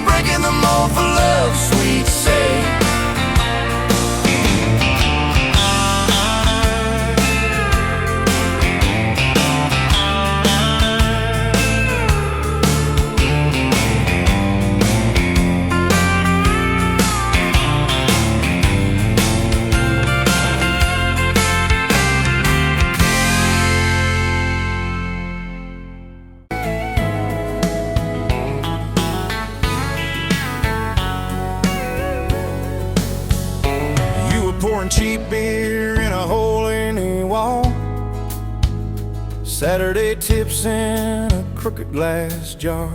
Breaking the mold for love's sweet sake. Pouring cheap beer in a hole in the wall, Saturday tips in a crooked glass jar.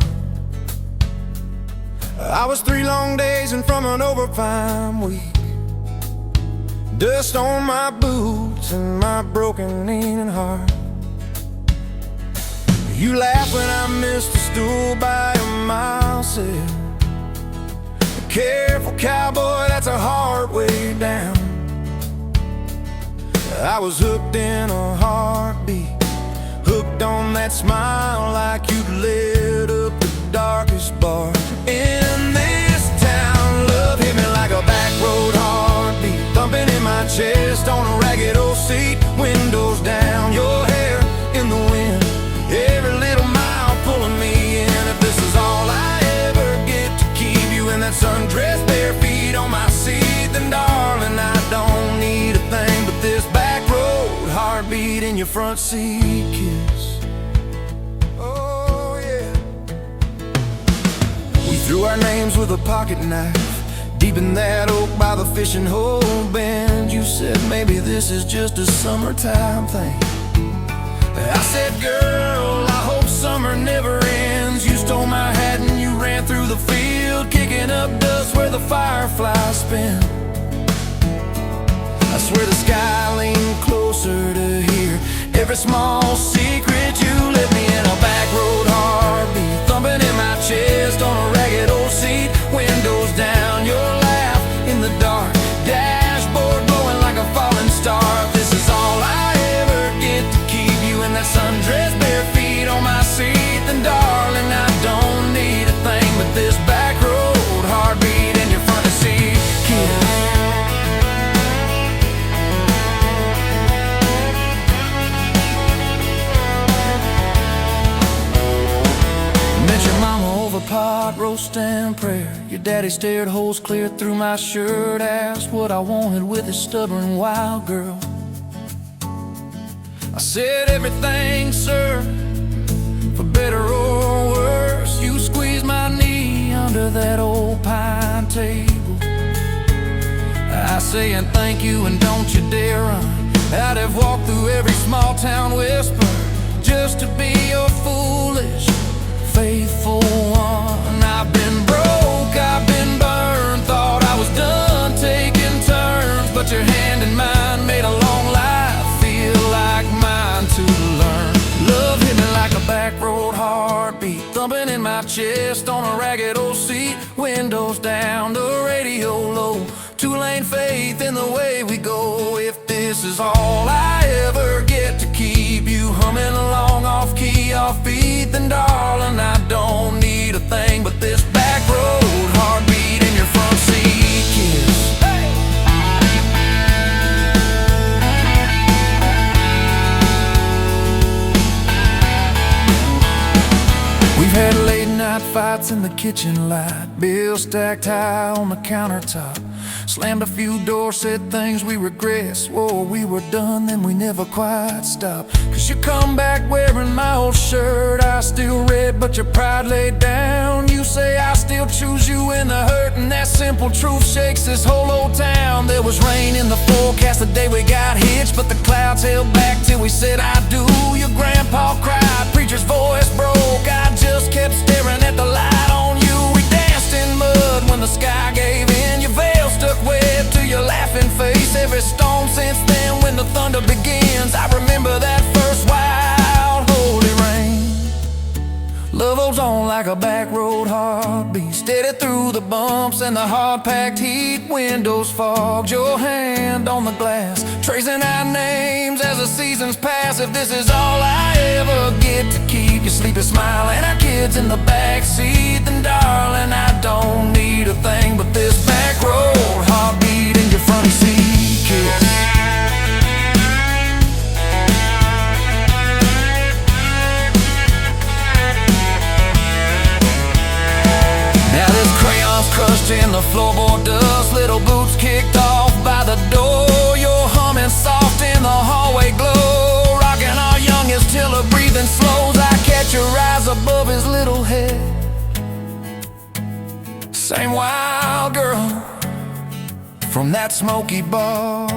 I was 3 long days and from an overtime week, dust on my boots and my broken aching heart. You laugh when I missed a stool by a mile said, careful cowboy, that's a hard way down. I was hooked in a heartbeat, hooked on that smile like you'd lit up the darkest bar in this town. Love hit me like a back road heartbeat, thumping in my chest on a ragged old seat, windows down, your hair in the wind, every little mile pulling me in. If this is all I ever get to keep you in that sundress, bare feet on my seat, then darling, I don't need a thing but this back road heartbeat in your front seat kiss. Oh yeah. We threw our names with a pocket knife deep in that oak by the fishing hole bend. You said maybe this is just a summertime thing. I said, girl, I hope summer never ends. You stole my hat and you ran through the field, kicking up dust the fireflies spin. I swear the sky leaned closer to hear every small secret you let me in. A back road heartbeat thumping in my chest on a ragged old seat. Windows down, your laugh in the dark, dashboard glowing like a falling star. This is all I ever get to keep you in that sundress, bare feet on my seat. Then darling, I don't need a thing but this back road heartbeat in your front seat. Met your mama over pot roast and prayer. Your daddy stared holes clear through my shirt, asked what I wanted with his stubborn wild girl. I said everything, sir, for better or worse. You squeezed my knee under that old pine table. I saying thank you and don't you dare run. I'd have walked through every small town whisper just to be your foolish, faithful one. I've been broke, I've been burned, thought I was done taking turns, but your hand in mine made a long life feel like mine to learn. Love hit me like a back road heartbeat thumping in my chest on a ragged old seat. Windows down, the radio low, two-lane faith in the way we go. If this is all I ever get to keep you humming along off key, off beat, then darling, I don't need a thing but this back road heartbeat in your front seat. Kiss. We've had late night fights in the kitchen light, bills stacked high on the countertop. Slammed a few doors, said things we regret, swore we were done, then we never quite stopped. Cause you come back wearing my old shirt, I still red, but your pride laid down. You say I still choose you in the hurt, and that simple truth shakes this whole old town. There was rain in the forecast the day we got hitched, but the clouds held back till we said I do. Your grandpa cried, preacher's voice broke, I just kept staring at the light on you. We danced in mud when the sky gave in, your veil stuck wet to your laughing face. Every storm since then when the thunder begins, I remember that first wild holy rain. Love holds on like a back road heartbeat, steady through the bumps and the hard-packed heat. Windows fogged, your hand on the glass, tracing out names as the seasons pass. If this is all I ever get to keep you sleeping, smiling, our kids in the backseat, then darling, I don't need a thing but this back road heartbeat in your front seat. Kiss. Now there's crayons crushed in the floorboard dust, little boots kicked off by the door. You're humming soft in the hallway glow, rocking our youngest till her breathing slows. I catch your eyes above his little head, same wild girl from that smoky bar.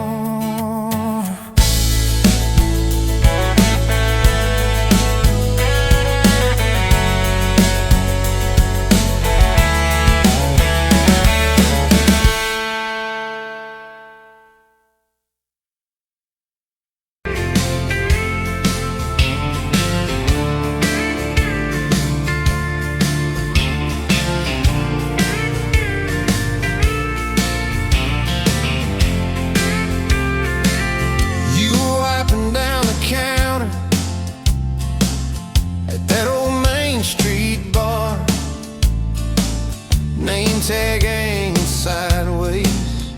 Tag hanging sideways,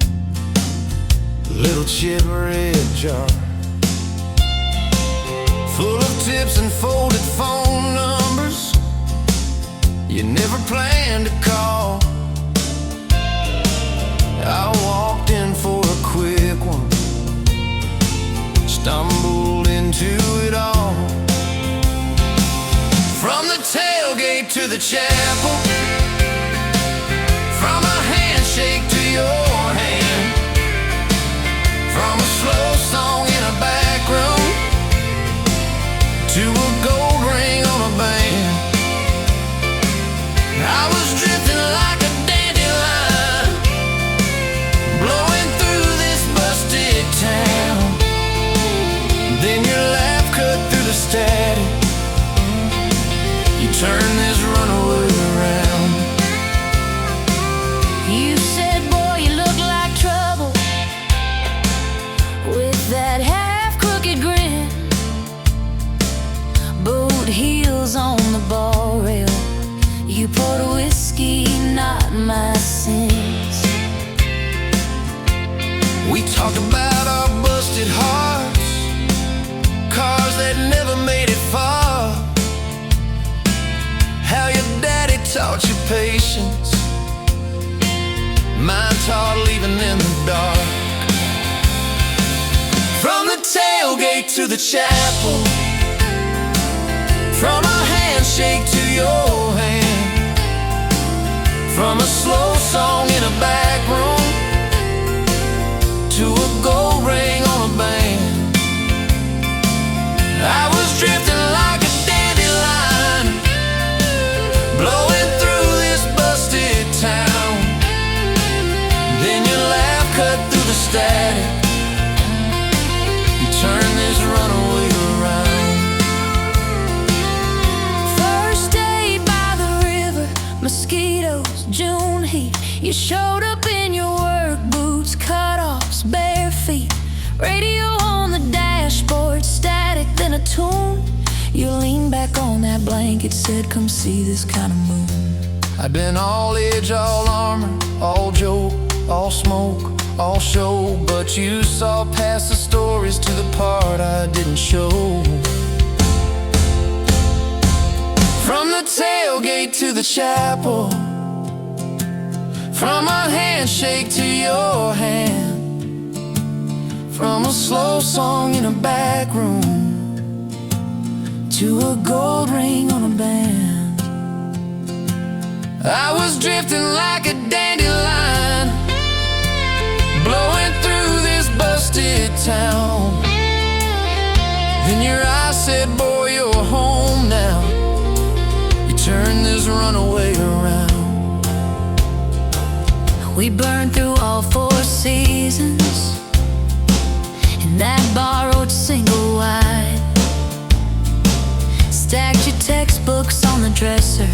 little chip red jar full of tips and folded phone numbers you never planned to call. I walked in for a quick one, stumbled into it all. From the tailgate to the chapel, from a handshake to your hand, from a slow song in a back room to a gold ring on a band. I was drifting like a dandelion, he, not my sins. We talked about our busted hearts, cars that never made it far, how your daddy taught you patience, mine taught leaving in the dark. From the tailgate to the chapel, from a handshake to your hand, from a slow song in a back room to a gold ring on a band. I was drifting like a dandelion, blowing through this busted town. Then your laugh cut through the static, you turned this runaway around. First day by the river, mosquitoes, June heat. You showed up in your work boots, cut-offs, bare feet. Radio on the dashboard, static, then a tune. You leaned back on that blanket, said, come see this kind of moon. I'd been all edge, all armor, all joke, all smoke, all show, but you saw past the stories to the part I didn't show. From the tailgate to the chapel, from a handshake to your hand, from a slow song in a back room to a gold ring on a band. I was drifting like a dandelion, blowing through this busted town. Then your eyes said, boy, you're home now. You turned this runaway around. We burned through all 4 seasons in that borrowed single wide. Stacked your textbooks on the dresser,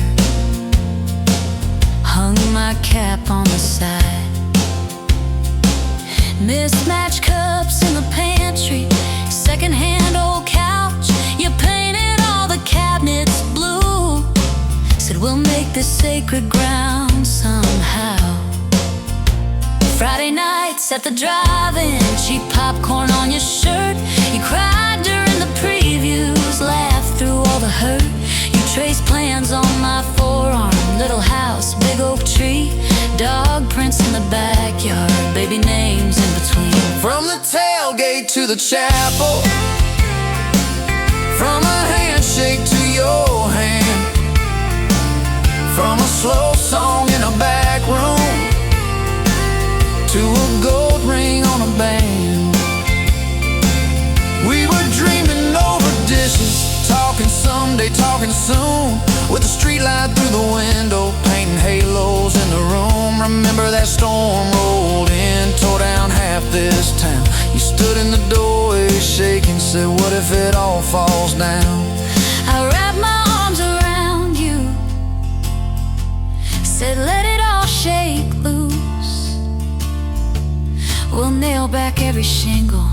hung my cap on the side. Mismatched cups in the pantry, secondhand old couch. You painted all the cabinets blue, said we'll make this sacred ground somehow. Friday nights at the drive-in, cheap popcorn on your shirt. You cried during the previews, laughed through all the hurt. You traced plans on my forearm, little house, big oak tree, dog prints in the backyard, baby names in between. From the tailgate to the chapel, from a handshake to your hand, from a slow song in a back room to a gold ring on a band. We were dreaming over dishes, talking someday, talking soon, with a street light through the window, painting halos in the room. Remember that storm rolled in, tore down half this town. You stood in the doorway shaking, said, what if it all falls down? I wrapped my arms around you, said let it all shake loose. We'll nail back every shingle.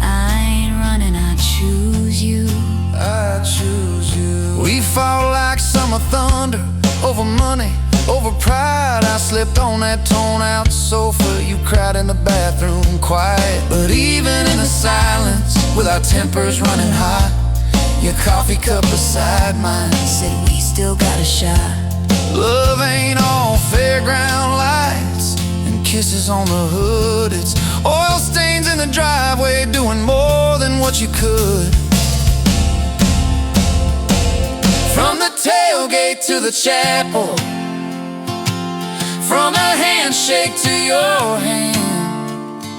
I ain't running, I choose you. I choose you. We fought like summer thunder, over money, over pride. I slipped on that torn-out sofa, you cried in the bathroom quiet. But even in the silence, with our tempers running hot, your coffee cup beside mine Said we still got a shot. love ain't all fairground lights and kisses on the hood. It's oil stains in the driveway, doing more than what you could. From the tailgate to the chapel, from a handshake to your hand,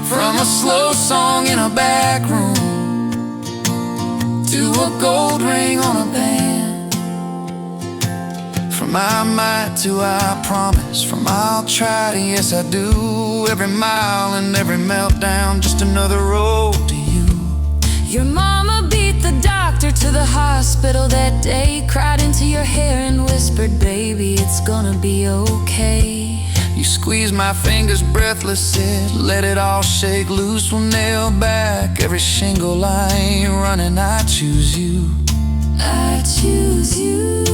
from a slow song in a back room to a gold ring on a band. From I might to I promise, from I'll try to yes I do. Every mile and every meltdown, just another road to you. Your mama beat the doctor to the hospital that day, cried into your hair and whispered, baby, it's gonna be okay. You squeezed my fingers breathless, said, let it all shake loose. We'll nail back every shingle. I ain't running, I choose you. I choose you.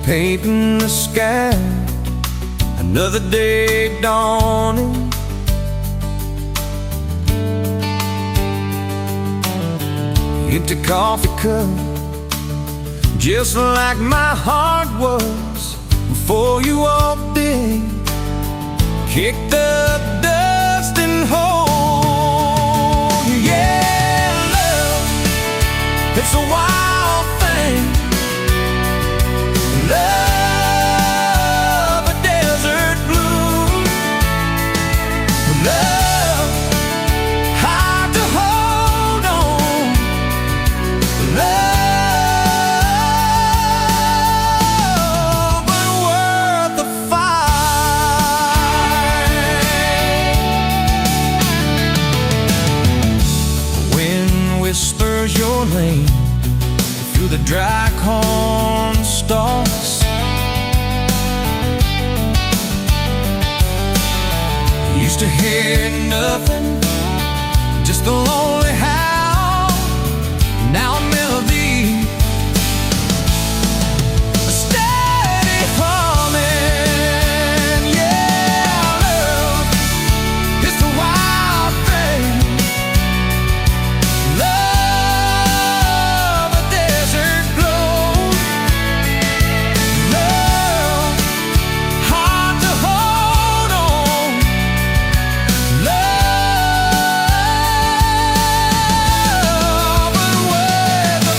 paint in the sky, another day dawning. Empty coffee cup, just like my heart was before you walked in. Kicked up dust and hold. Yeah, love, it's a wild thing. Love, a desert blue. Love, hard to hold on. Love, but worth the fight. Wind whispers your name through the dry corn stalks. Used to hear nothing, just the lonely howl. Now a melody, a steady humming. Yeah, love, it's the wild thing. Love, a desert glow. Love, hard to hold on. Love, but worth the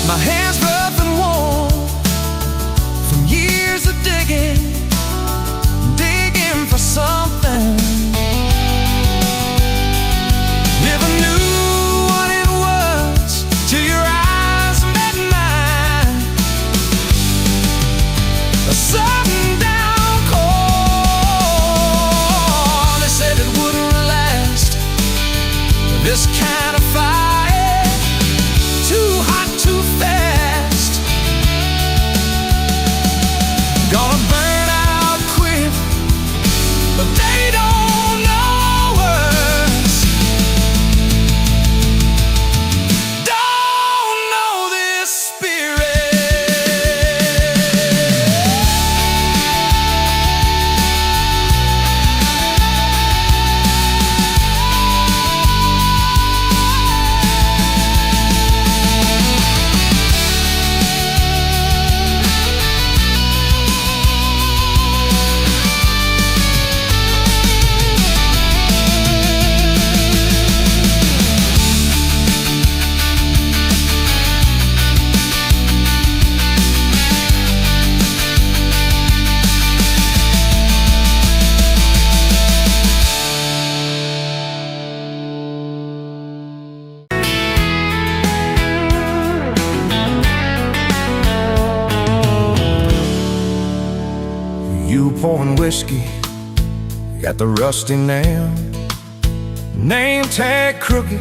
My hands rough and warm from years of digging for something. Never knew what it was till your eyes met mine. A sudden downpour, they said it wouldn't last. This kind of fire, too hot, too fast. Gonna burn out quick, but they don't know us. Don't know this You pouring whiskey, got the rusty nail, name tag crooked,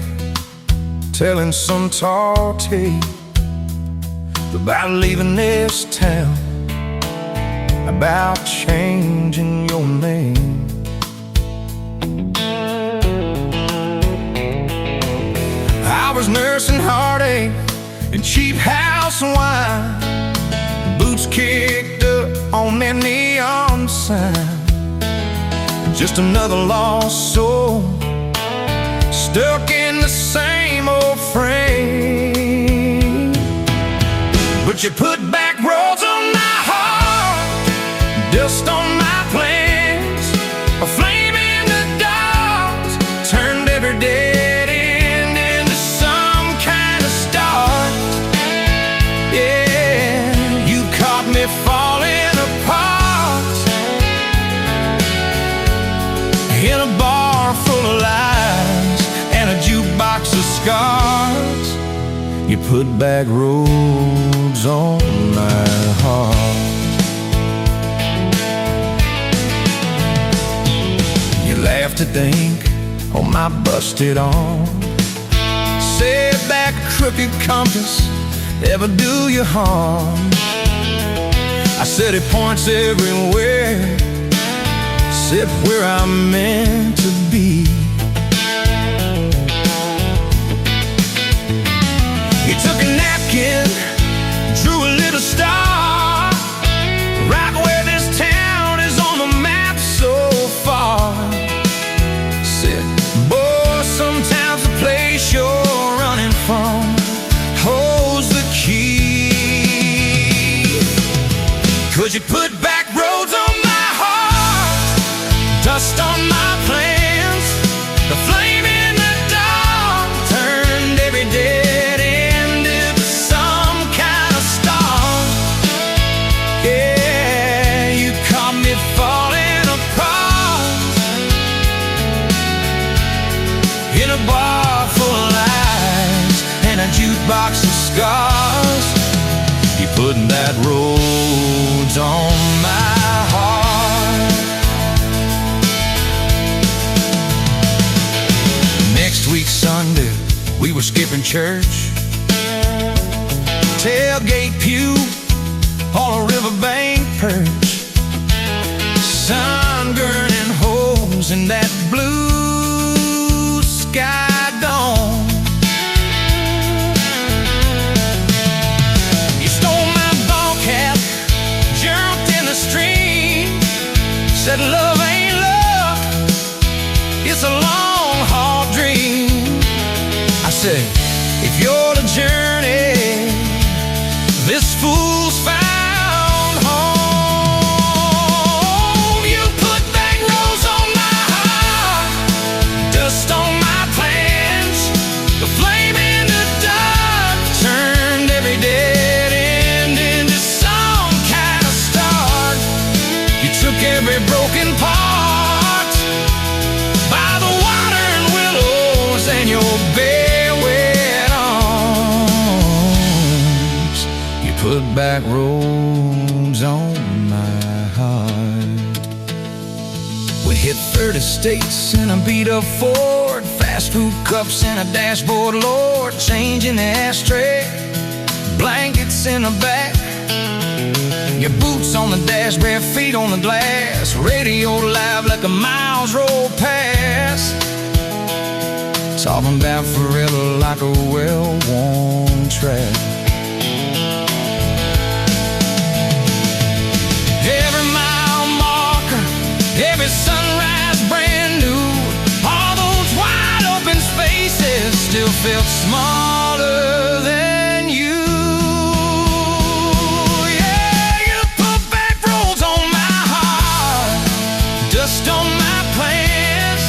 telling some tall tale about leaving this town, about changing your name. I was nursing heartache and cheap house wine, boots kicked up on that neon sign. Just another lost soul, stuck in the same old frame. But you put back roads on my heart, dust on my plans, a flame in the dark, turned every dead end into some kind of start. Yeah, you caught me falling apart in a bar full of lies and a jukebox of scars. You put back roads on my heart. laugh to think on my busted arm. Said that crooked compass ever do you harm? I said it points everywhere except where I'm meant to be. He took a napkin, drew a little star, right where this town is on the map so far. Said, boy, sometimes the place you're running from holds the key. Could you put back roads on my heart, dust on my plans? The flame in the dark turned every dead end into some kind of star. Yeah, you caught me falling apart in a bar full of lies and a jukebox of scars. You putting that roads on my heart. Next week Sunday, we were skipping church, tailgate pew on a riverbank perch, sun burning holes in that blue sky dome. You stole my ball cap, jumped in the stream, said love ain't love, it's a long haul dream. I said, if you're the journey, this fool's found home. You put back roads on my heart, dust on my plans. The flame in the dark turned every dead end into some kind of start. You took every broken part by the water and willows and your bare wet arms. You put back roads on my heart. We hit 30 states in a beat-up Ford, fast food cups in a dashboard, Lord, change in the ashtray, blankets in the back, your boots on the dash, bare feet on the glass, radio live like a miles roll past, talking about forever like a well-worn track. Every mile marker, every sunrise brand new, all those wide open spaces still felt smaller than you. Yeah, you put back roads on my heart, dust on my plans.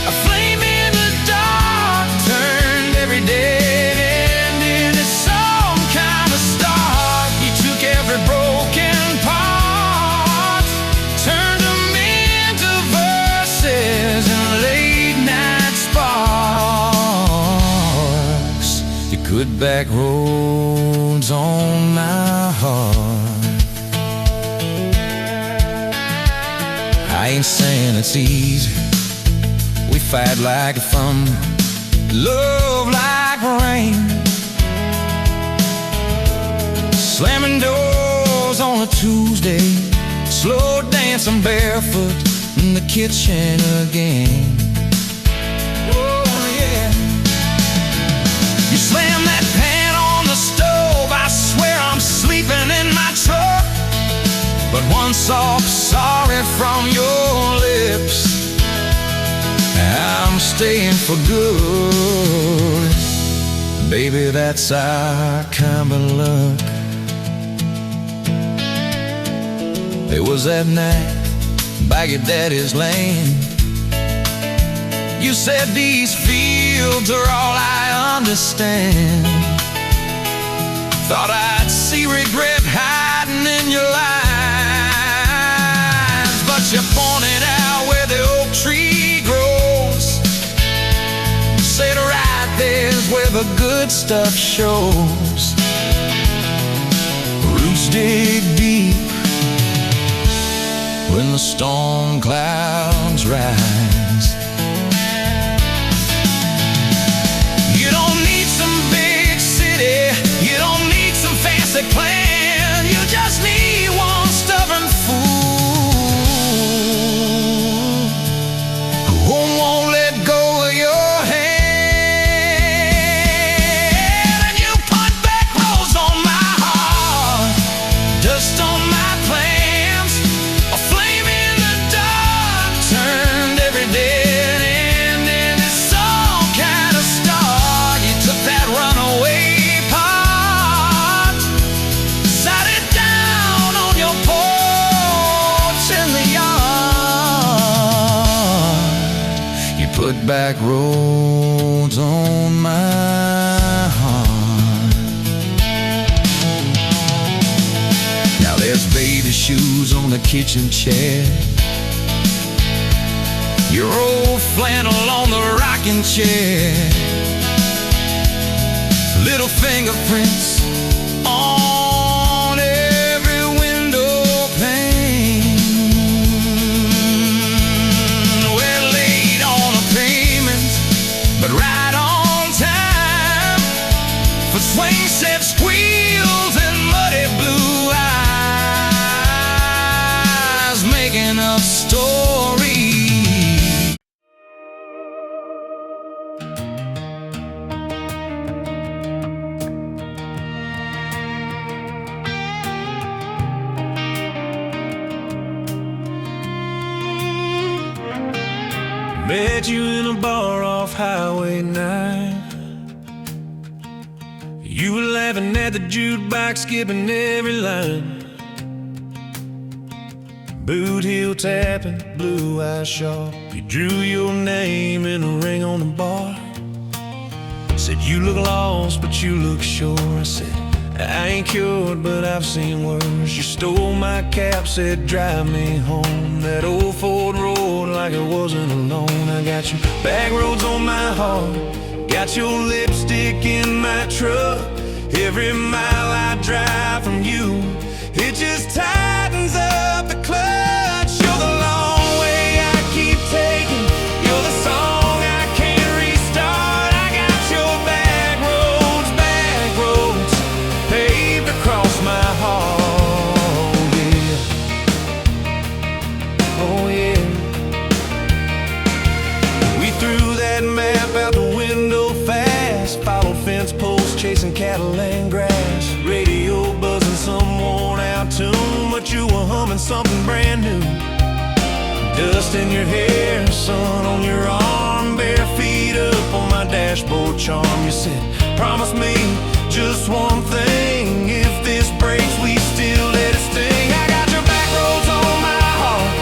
A flame in the dark turned every dead end into some kind of start. You took every broken part, turned them into verses and late night sparks. You put back roads on my heart. I ain't saying it's easy. We fight like thunder, love like rain, slamming doors on a Tuesday, slow dancing barefoot in the kitchen again. Oh yeah. You slam that pan on the stove, I swear I'm sleeping in my truck. But one soft sorry from your lips, I'm staying for good. Baby, that's our kind of luck. It was that night by your daddy's land. You said these fields are all I understand. Thought I'd see regret hiding in your eyes, but you pointed out where the oak tree grows. Said right there's where the good stuff shows. Roots dig deep when the storm clouds rise. shoes on the kitchen chair, your old flannel on the rocking chair, little fingerprints on every window pane. We're late on a payment, but right on time for swing set squeals and muddy blue eyes, making up stories. Met you in a bar off Highway 9. You were laughing at the jukebox, skipping every line. Boot heel tapping, blue eye sharp. You drew your name in a ring on the bar. Said you look lost, but you look sure. I said I ain't cured, but I've seen worse. You stole my cap, said drive me home. That old Ford road like it wasn't alone. I got your back roads on my heart, got your lipstick in my truck. Every mile I drive from you, it just tightens up the clutch. You're the long way I keep taking, you're the song I can't restart. I got your back roads paved across my heart, yeah. Oh yeah. We threw that map out the window fast, followed fence posts, chasing cattle and grass. Radio buzzing some worn out tune, but you were humming something brand new. Dust in your hair, sun on your arm, bare feet up on my dashboard charm. You said, promise me just one thing, if this breaks we still let it sting. I got your back roads on my heart,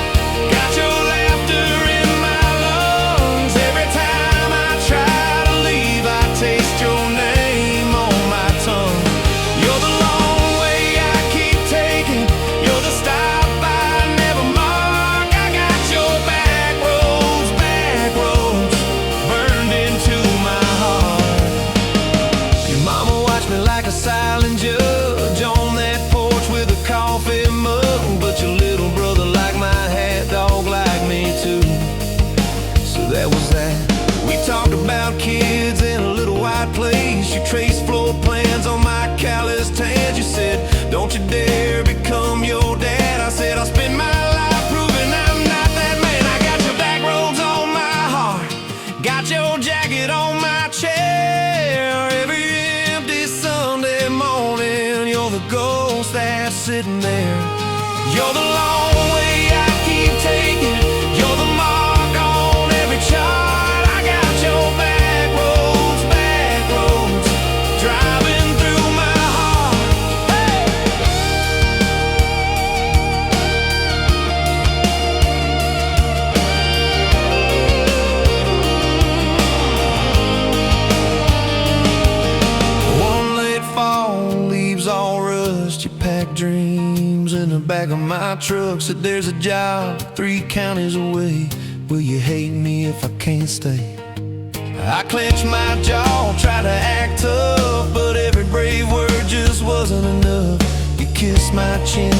got your laughter in my lungs. Every time I try to leave, I taste your name on my tongue. You're the long way I keep taking, you're the stop I never mark. I got your back roads burned into my heart. Your mama watched me like a silent judge on that porch with a coffee mug, but your little brother liked my hat, dog like me too. So that was that. We talked about kids in a little white place. You traced floor plans on my calloused hands. You said, don't you dare become your dad. I said, I'll spend my life proving I'm not that man. I got your back roads on my heart, got your jacket on my chair. Every empty Sunday morning, you're the ghost that's sitting there. You're the long way I keep taking, you're the mark on every chart. I got your back roads driving through my heart. Hey! One late fall, leaves all rust. You pack dreams in the back of my truck. Said there's a job 3 counties away. Will you hate me if I can't stay? I clenched my jaw, tried to act tough, but every brave word just wasn't enough. You kissed my chin,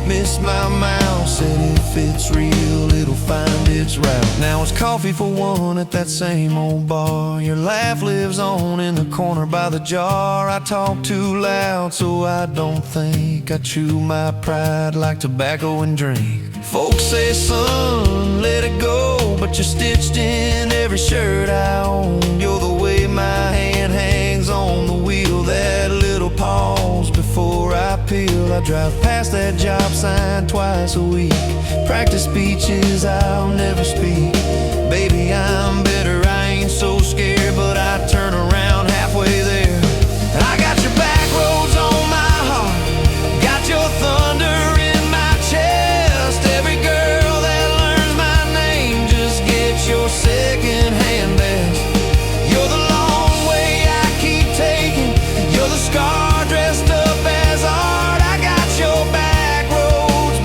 missed my mouth, said if it's real, it'll find its route. Now it's coffee for one at that same old bar. Your laugh lives on in the corner by the jar. I talk too loud, so I don't think. I chew my pride like tobacco and drink. Folks say, son, let it go, but you're stitched in every shirt I own. You're the way my hand hangs on the wheel, that little pause before I peel. I drive past that job sign twice a week, practice speeches I'll never speak. Baby, I'm better, I ain't so scared, but I turn around halfway there. I got your back roads on my heart, got your thunder in my chest. Every girl that learns my name just gets your second-hand best. You're the long way I keep taking, you're the scar dressed up as art. I got your back roads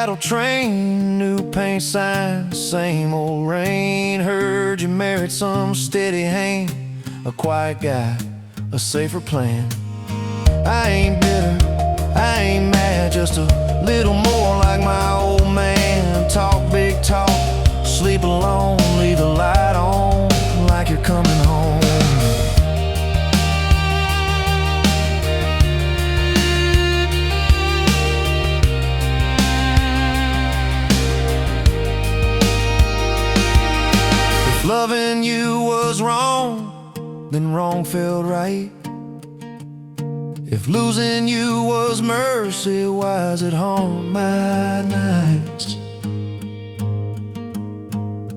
cattle train, new paint signs, same old rain. Heard you married some steady hand, a quiet guy, a safer plan. I ain't bitter, I ain't mad, just a little more like my old man. Talk big talk, sleep alone, leave the light on like you're coming home. If loving you was wrong, then wrong felt right. If losing you was mercy, why is it haunt my nights?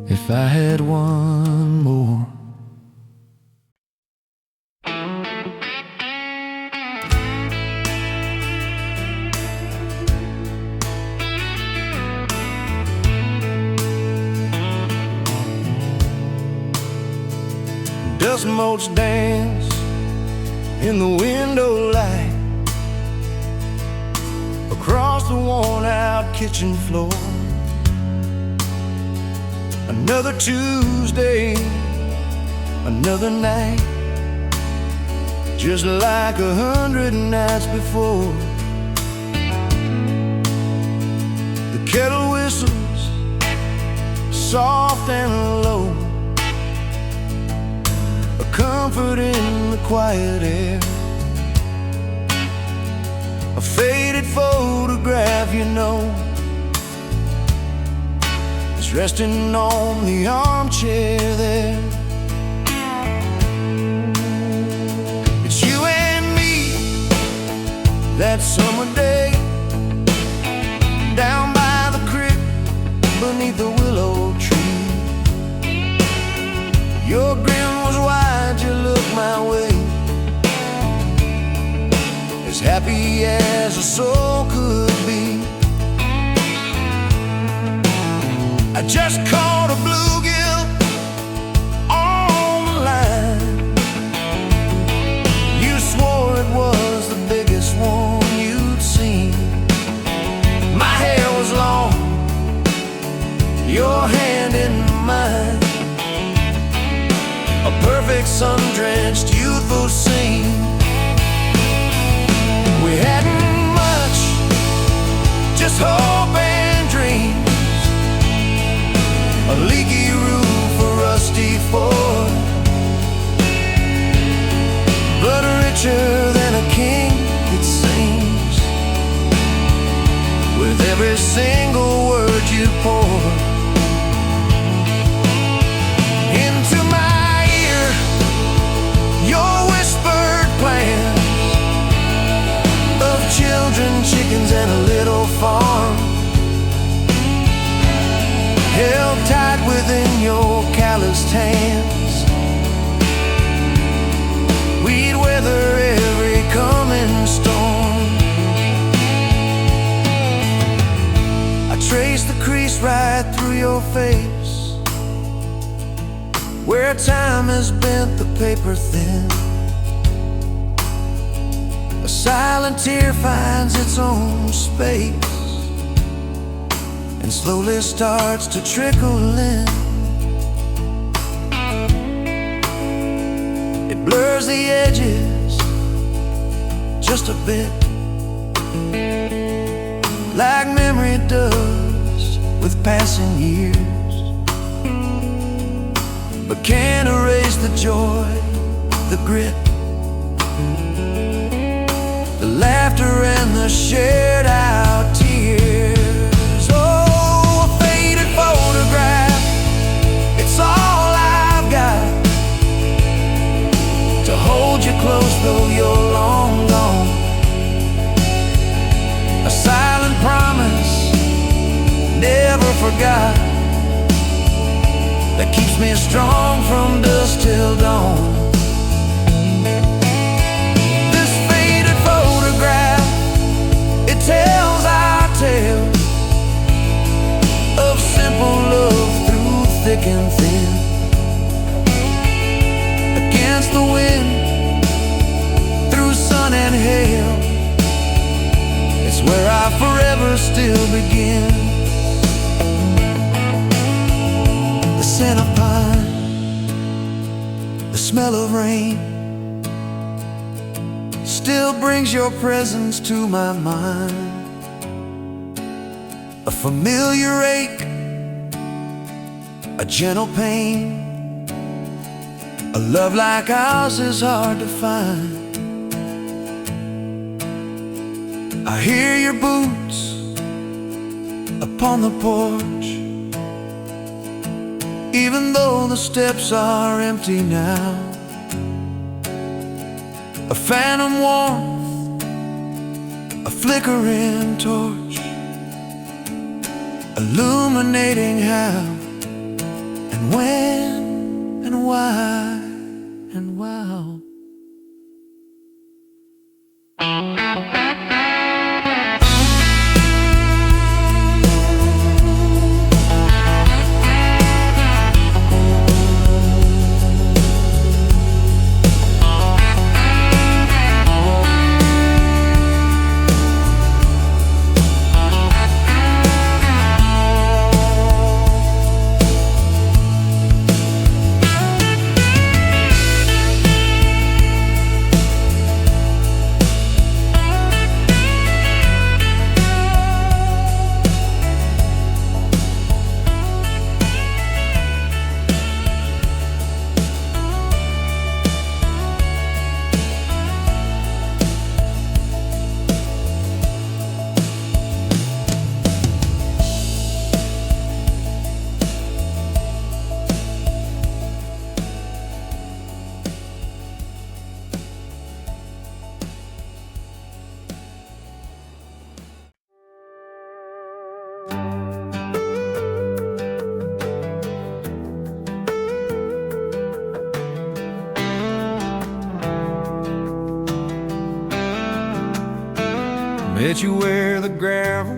If I had one more. Dust motes dance in the window light across the worn-out kitchen floor. Another Tuesday, another night, just like 100 nights before. The kettle whistles, soft and low, a comfort in the quiet air. A faded photograph, you know, is resting on the armchair there. It's you and me that summer day, down by the creek beneath the willow tree. Your grin was wide, you looked my way, as happy as a soul could be. I just caught a bluegill on the line. You swore it was the biggest one you'd seen. My hair was long, your hand in mine, a perfect sun-drenched youthful scene. We hadn't much, just hope and dreams, a leaky roof, a rusty Ford, but richer than a king, it seems, with every single word you pour into my ear. Your whispered plans of children, chickens, and a little farm, held tight within your calloused hands. We'd weather every coming storm. I traced the crease right through your face, where time has bent the paper thin. A silent tear finds its own space and slowly starts to trickle in. It blurs the edges just a bit, like memory does with passing years, but can't erase the joy, the grit, the laughter and the shared out tears. Oh, a faded photograph, it's all I've got to hold you close though you're long gone. A silent promise, never forgot, that keeps me strong from dusk till dawn. Tells our tale of simple love through thick and thin. Against the wind, through sun and hail, it's is where I forever still begin. The scent of pine, the smell of rain, still brings your presence to my mind. A familiar ache, a gentle pain, a love like ours is hard to find. I hear your boots upon the porch, even though the steps are empty now. A phantom warmth, a flickering torch, illuminating how and when and why and wow. Met you where the gravel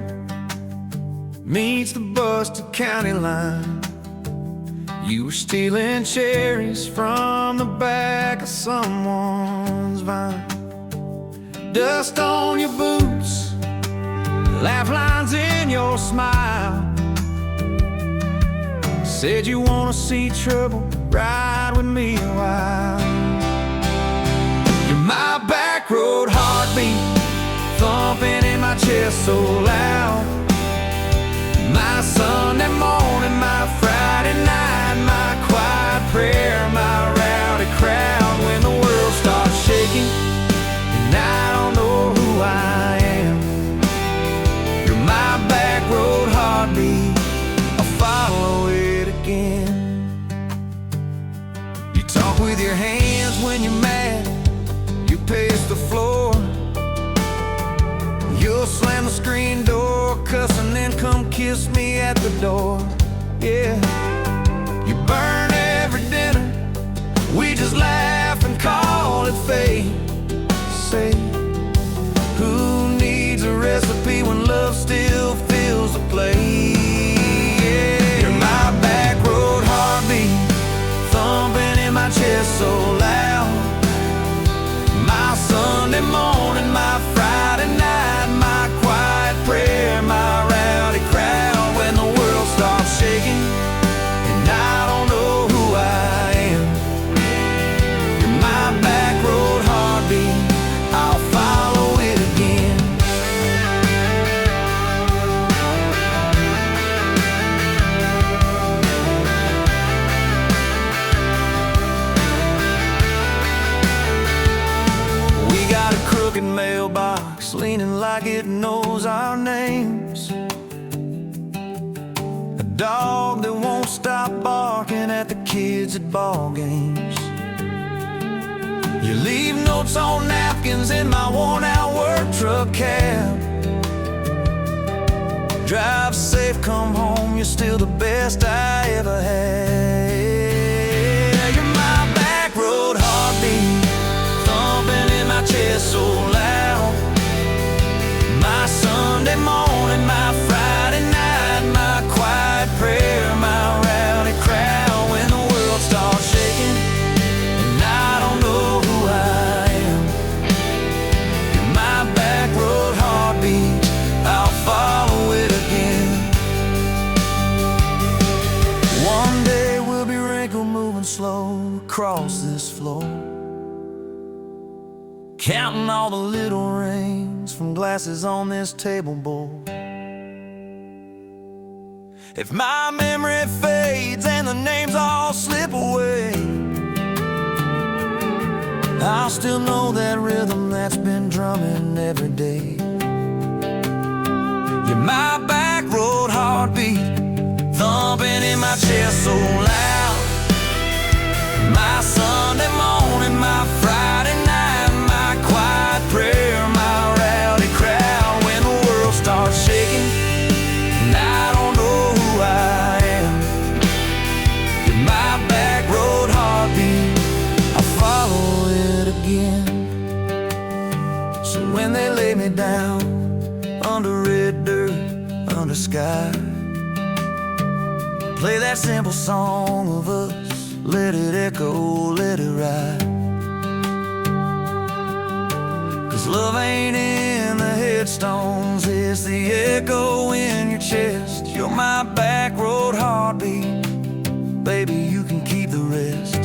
meets the busted county line. You were stealing cherries from the back of someone's vine. Dust on your boots, laugh lines in your smile. Said you wanna see trouble, ride with me a while. You're my back road heartbeat, thumping in my chest so loud. My Sunday morning, my Friday night, my quiet prayer, my rowdy crowd. When the world starts shaking and I don't know who I am, you're my back road heartbeat, I'll follow it again. You talk with your hands when you're mad, you pace the floor. You'll slam the screen door, cuss, and then come kiss me at the door. Yeah, you burn every dinner, we just laugh and call it fate. Say, who needs a recipe when love still fills the plate? Yeah, you're my back road heartbeat, thumping in my chest so loud. My Sunday morning, my Friday night, my quiet prayer, my rowdy crowd. When the world starts shaking and I don't know who I am, you're my back road heartbeat, I'll follow it again. We got a crooked mailbox leaning like it knows our names, a dog that won't stop barking at the kids at ball games. You leave notes on napkins in my worn-out work truck cab. Drive safe, come home, you're still the best I ever had. You're my back road heartbeat, thumping in my chest so loud. My Sunday morning, my Friday night, my quiet prayer, my rowdy crowd. When the world starts shaking and I don't know who I am, you're my back road heartbeat, moving slow across this floor, counting all the little rings from glasses on this table board. If my memory fades and the names all slip away, I'll still know that rhythm that's been drumming every day. You're my back road heartbeat, thumping in my chest so loud. My Sunday morning, my Friday night, my quiet prayer, my rowdy crowd. When the world starts shaking and I don't know who I am, you're my back road heartbeat, I'll follow it again. So when they lay me down under red dirt, under sky, play that simple song of us, let it echo, let it ride. 'Cause love ain't in the headstones, it's the echo in your chest. You're my back road heartbeat, baby, you can keep the rest.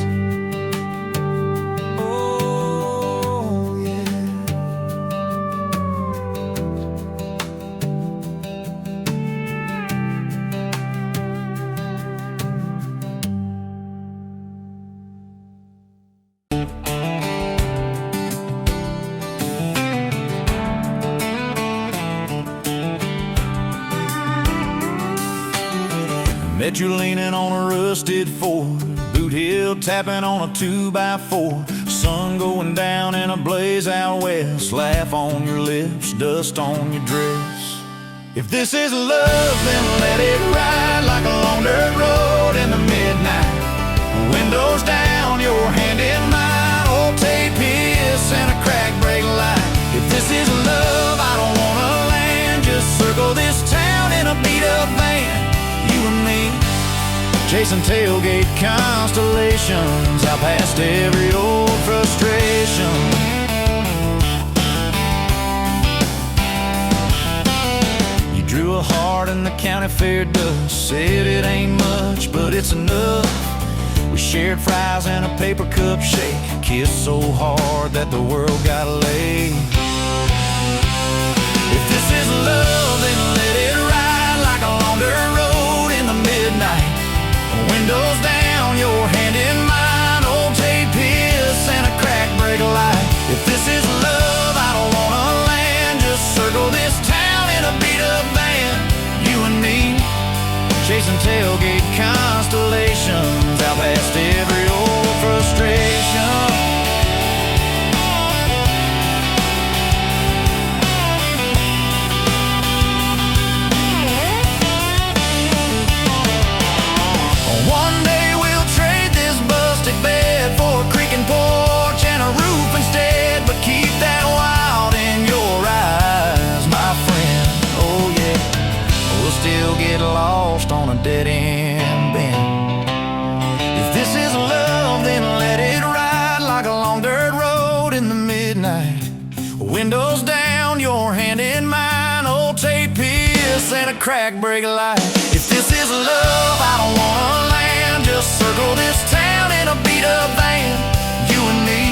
Oh yeah. Met you leaning on a rusted Ford, boot heel tapping on a 2x4. Sun going down in a blaze out west, laugh on your lips, dust on your dress. If this is love, then let it ride like a long dirt road in the midnight. Windows down, your hand in mine, old tape hiss and a crack brake light. If this is love, I don't wanna land, just circle this town in a beat-up van. You and me, chasing tailgate constellations, out past every old frustration. You drew a heart in the county fair dust, said it ain't much, but it's enough. We shared fries and a paper cup shake, kissed so hard that the world got laid. If this is love, then let it ride like a long dirt road in the midnight. Windows down, your hand in mine, old tape hiss and a crack brake light. If this is love, I don't wanna land, just circle this town in a beat-up van. You and me, chasing tailgate constellations, out past every old frustration. One day we'll trade this busted bed for a creaking porch and a roof instead, but keep that wild in your eyes, my friend. Oh yeah, we'll still get lost on a dead-end bend. If this is love, then let it ride like a long dirt road in the midnight. Windows down, your hand in mine, old tape hiss and a crack brake light. If this is love, I don't wanna land, just circle this town in a beat-up van. You and me,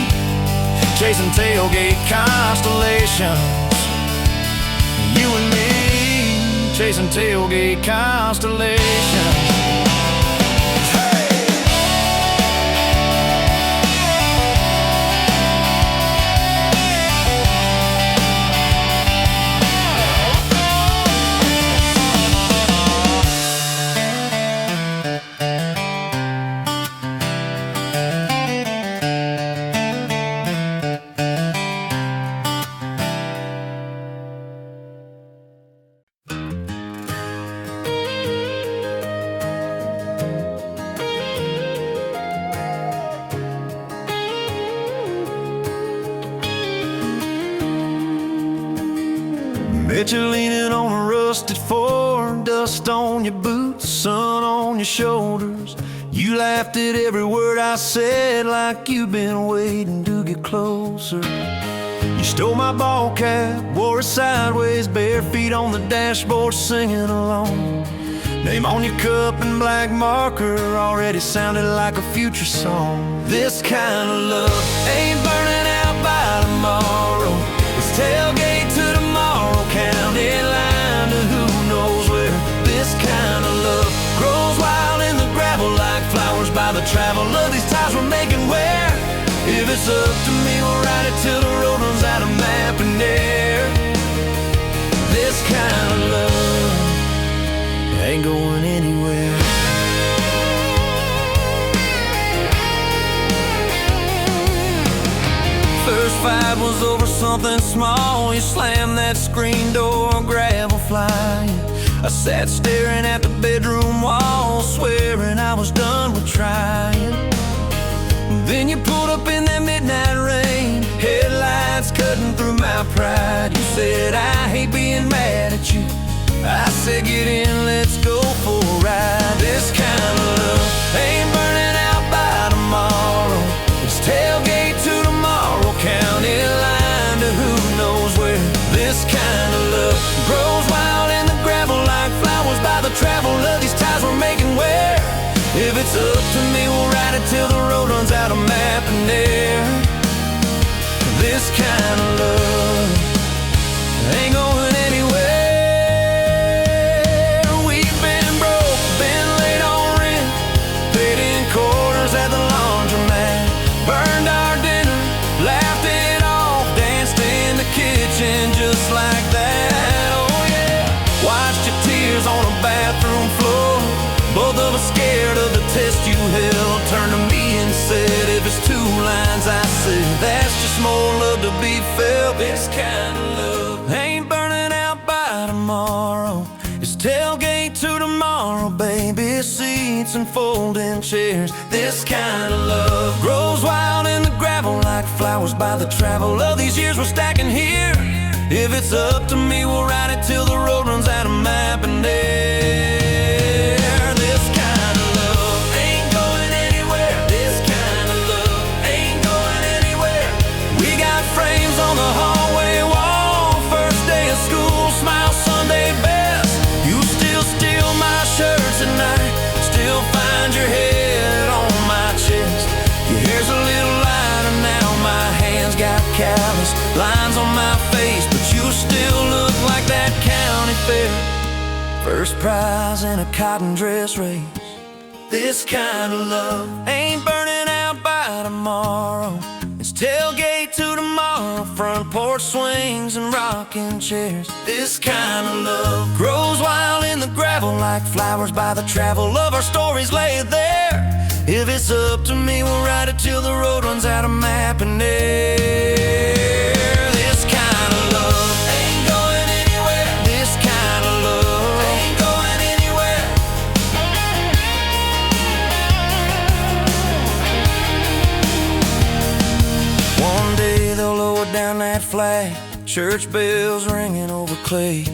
chasing tailgate constellations. You and me, chasing tailgate constellations. Bet you're leaning on a rusted Ford, dust on your boots, sun on your shoulders. You laughed at every word I said, like you've been waiting to get closer. You stole my ball cap, wore it sideways, bare feet on the dashboard, singing along. Name on your cup in black marker already sounded like a future song. This kind of love ain't burning out by tomorrow. Let's tailgate to tomorrow, county line to who knows where. This kind of love grows wild in the gravel like flowers by the travel of these ties we're making where. If it's up to me, we'll ride it till the road runs out of map and air. This kind of love ain't going anywhere. First fight was over something small. You slammed that screen door, gravel flying. I sat staring at the bedroom wall, swearing I was done with trying. Then you pulled up in that midnight rain, headlights cutting through my pride. You said, I hate being mad at you. I said, get in, let's go for a ride. This kind of love ain't burning out by tomorrow. It's tailgate to tomorrow, county line to who knows where. This kind of love grows wild in the gravel like flowers by the travel of these ties we're making where. If it's up to me, we'll ride it till the road runs out of map and air. This kind of love ain't going anywhere. We've been broke, been late on rent, paid in quarters at the laundromat, burned our dinner, laughed it off, danced in the kitchen just like that. Oh yeah, watched your tears on a bathroom floor. Both of us scared of the test you held. Turned to me and said, if it's two lines I said, that's just more love to be felt. This kind of love ain't burning out by tomorrow. It's tailgate to tomorrow, baby seats and folding chairs. This kind of love grows wild in the gravel like flowers by the travel of these years we're stacking here. If it's up to me, we'll ride it till the road runs out of map and air. On the hallway wall, first day of school, smile Sunday best. You still steal my shirts at night, still find your head on my chest. Your hair's a little lighter now, my hands got callous lines on my face, but you still look like that county fair. First prize in a cotton dress race. This kind of love ain't burning out by tomorrow. It's tailgate to tomorrow, front porch swings and rocking chairs. This kind of love grows wild in the gravel like flowers by the travel of our stories laid there. If it's up to me, we'll ride it till the road runs out of map and air. This kind of love ain't going anywhere. This kind of love ain't going anywhere. One day they'll lower down that flag, church bells ringing over clay.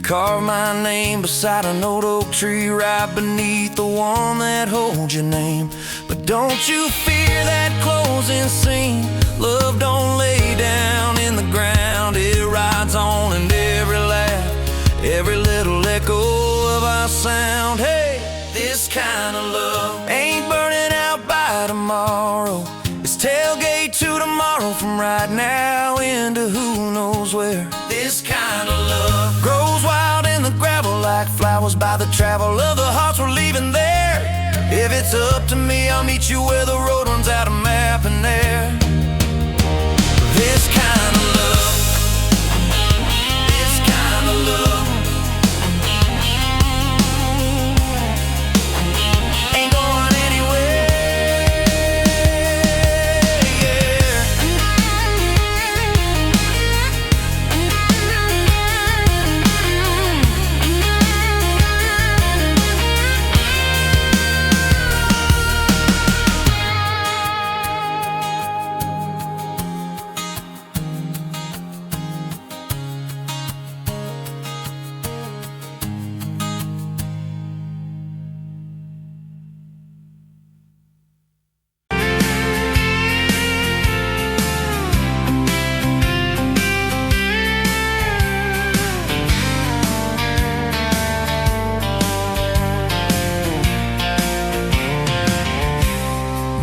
Carve my name beside an old oak tree right beneath the one that holds your name. But don't you fear that closing scene. Love don't lay down in the ground. It rides on in every laugh, every little echo of our sound. Hey, this kind of love ain't burning out by tomorrow. It's tailgate to tomorrow, from right now into who knows where. This kind of love grows wild in the gravel like flowers by the travel of the hearts we're leaving there. If it's up to me, I'll meet you where the road runs out of map and air. This kind of love, this kind of love ain't going anywhere, yeah.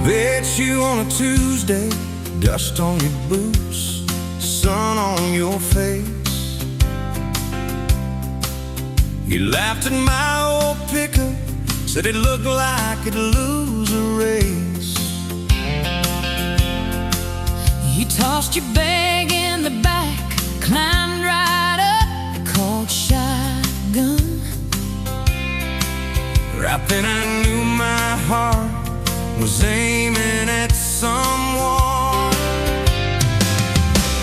Bet you on a Tuesday, dust on your boots, sun on your face. You laughed at my old pickup, said it looked like it'd lose a race. You tossed your bag in the back, climbed right up, called shotgun. Right then I knew my heart was aiming at someone.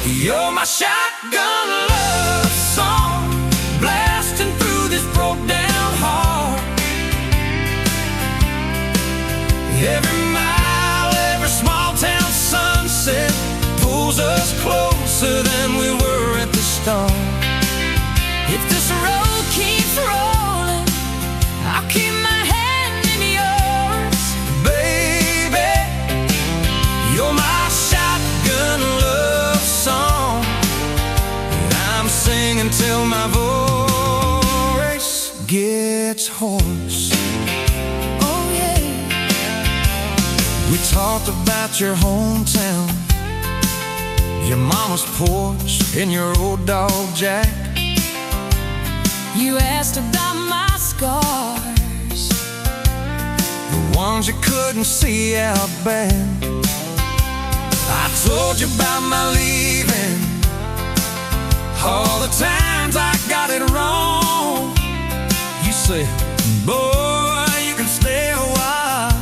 You're my shotgun love song, blasting through this broke down heart. Every mile, every small town sunset pulls us closer than we were at the start. If this road keeps rolling, I'll keep my hand in yours. Baby, you're my shotgun love song, and I'm singing till my voice gets hoarse. Oh yeah. We talked about your hometown, your mama's porch, and your old dog Jack. You asked about my scars, The ones you couldn't see out back. I told you about my leaving, all the times I got it wrong. You said, boy, you can stay a while,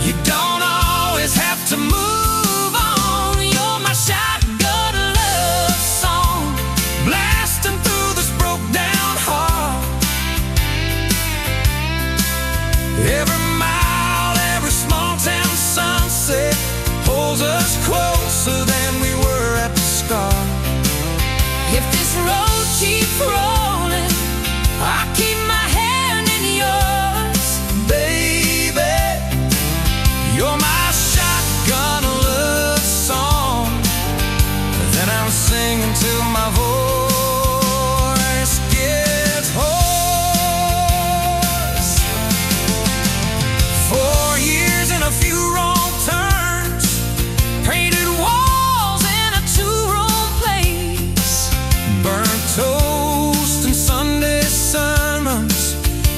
you don't always have to move on. You're my shotgun love song, blasting through this broke down heart. Every mile, every small town sunset pulls us closer than we were at the start. if this road keeps rolling, I'll keep my hand in yours. Baby, you're my shotgun love song that I'm singing till my voice gets hoarse. 4 years and a few wrong turns, painted walls in a two-room place, burnt toast and Sunday sermons,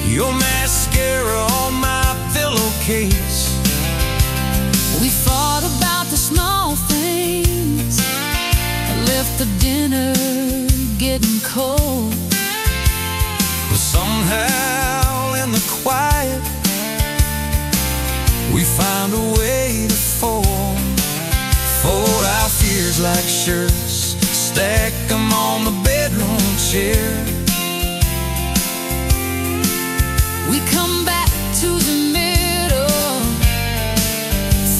your mascara on my pillowcase. We fought about the small things, left the dinner getting cold. But somehow in the quiet, we found a way to fold our fears like shirts, stack them on the bedroom chair. We come back to the middle,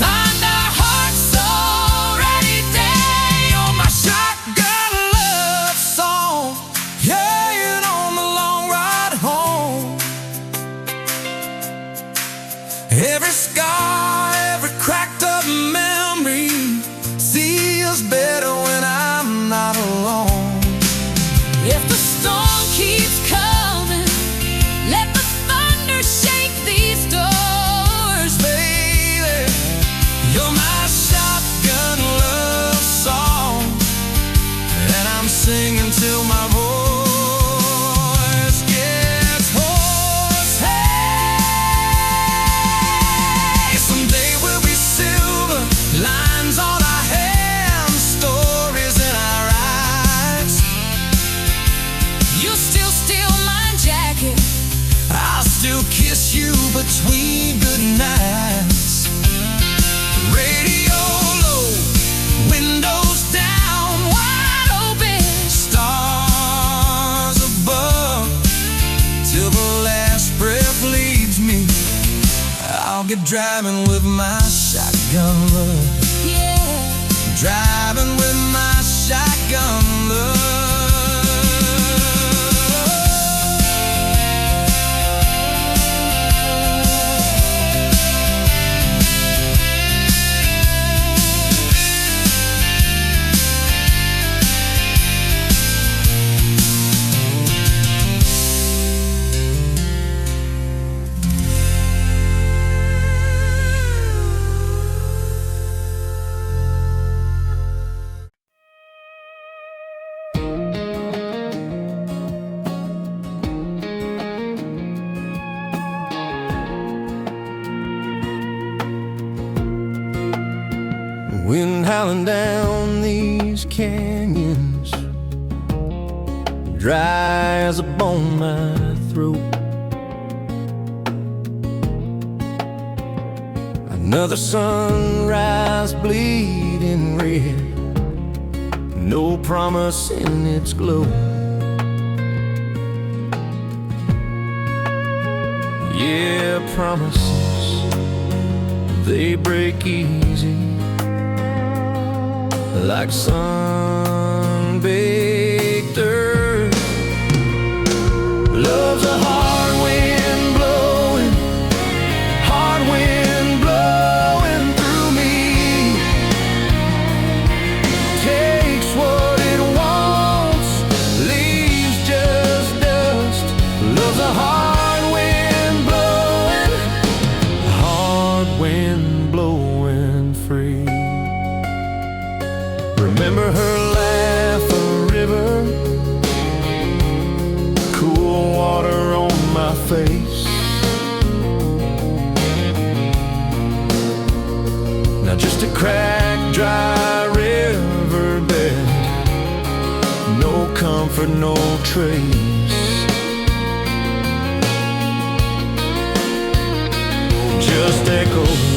find our hearts already dead. You're my shotgun love song, yeah, and on the long ride home. Every scar, every cracked up memory feels better when I'm not alone. If the storm keeps coming, let the thunder shake these doors. Baby, you're my shotgun love song, and I'm singing till my voice gets hoarse. Hey, someday we'll be silver, lines on our hands, stories in our eyes. You still steal my jacket, I'll still kiss you between good nights. Radio low, windows down, wide open, stars above, till the last breath leaves me. I'll get driving with my shotgun love, yeah. driving with my shotgun love. Wind howling down these canyons, dry as a bone my throat. Another sunrise bleeding red, no promise in its glow. Yeah, promises, they break easy, like sun-baked earth. Love's a hard wind blowing, hard wind blowing through me. Takes what it wants, leaves just dust. Love's a hard wind blowing free. Remember her laugh, a river, cool water on my face. Now just a cracked, dry riverbed, no comfort, no trace. Just echoes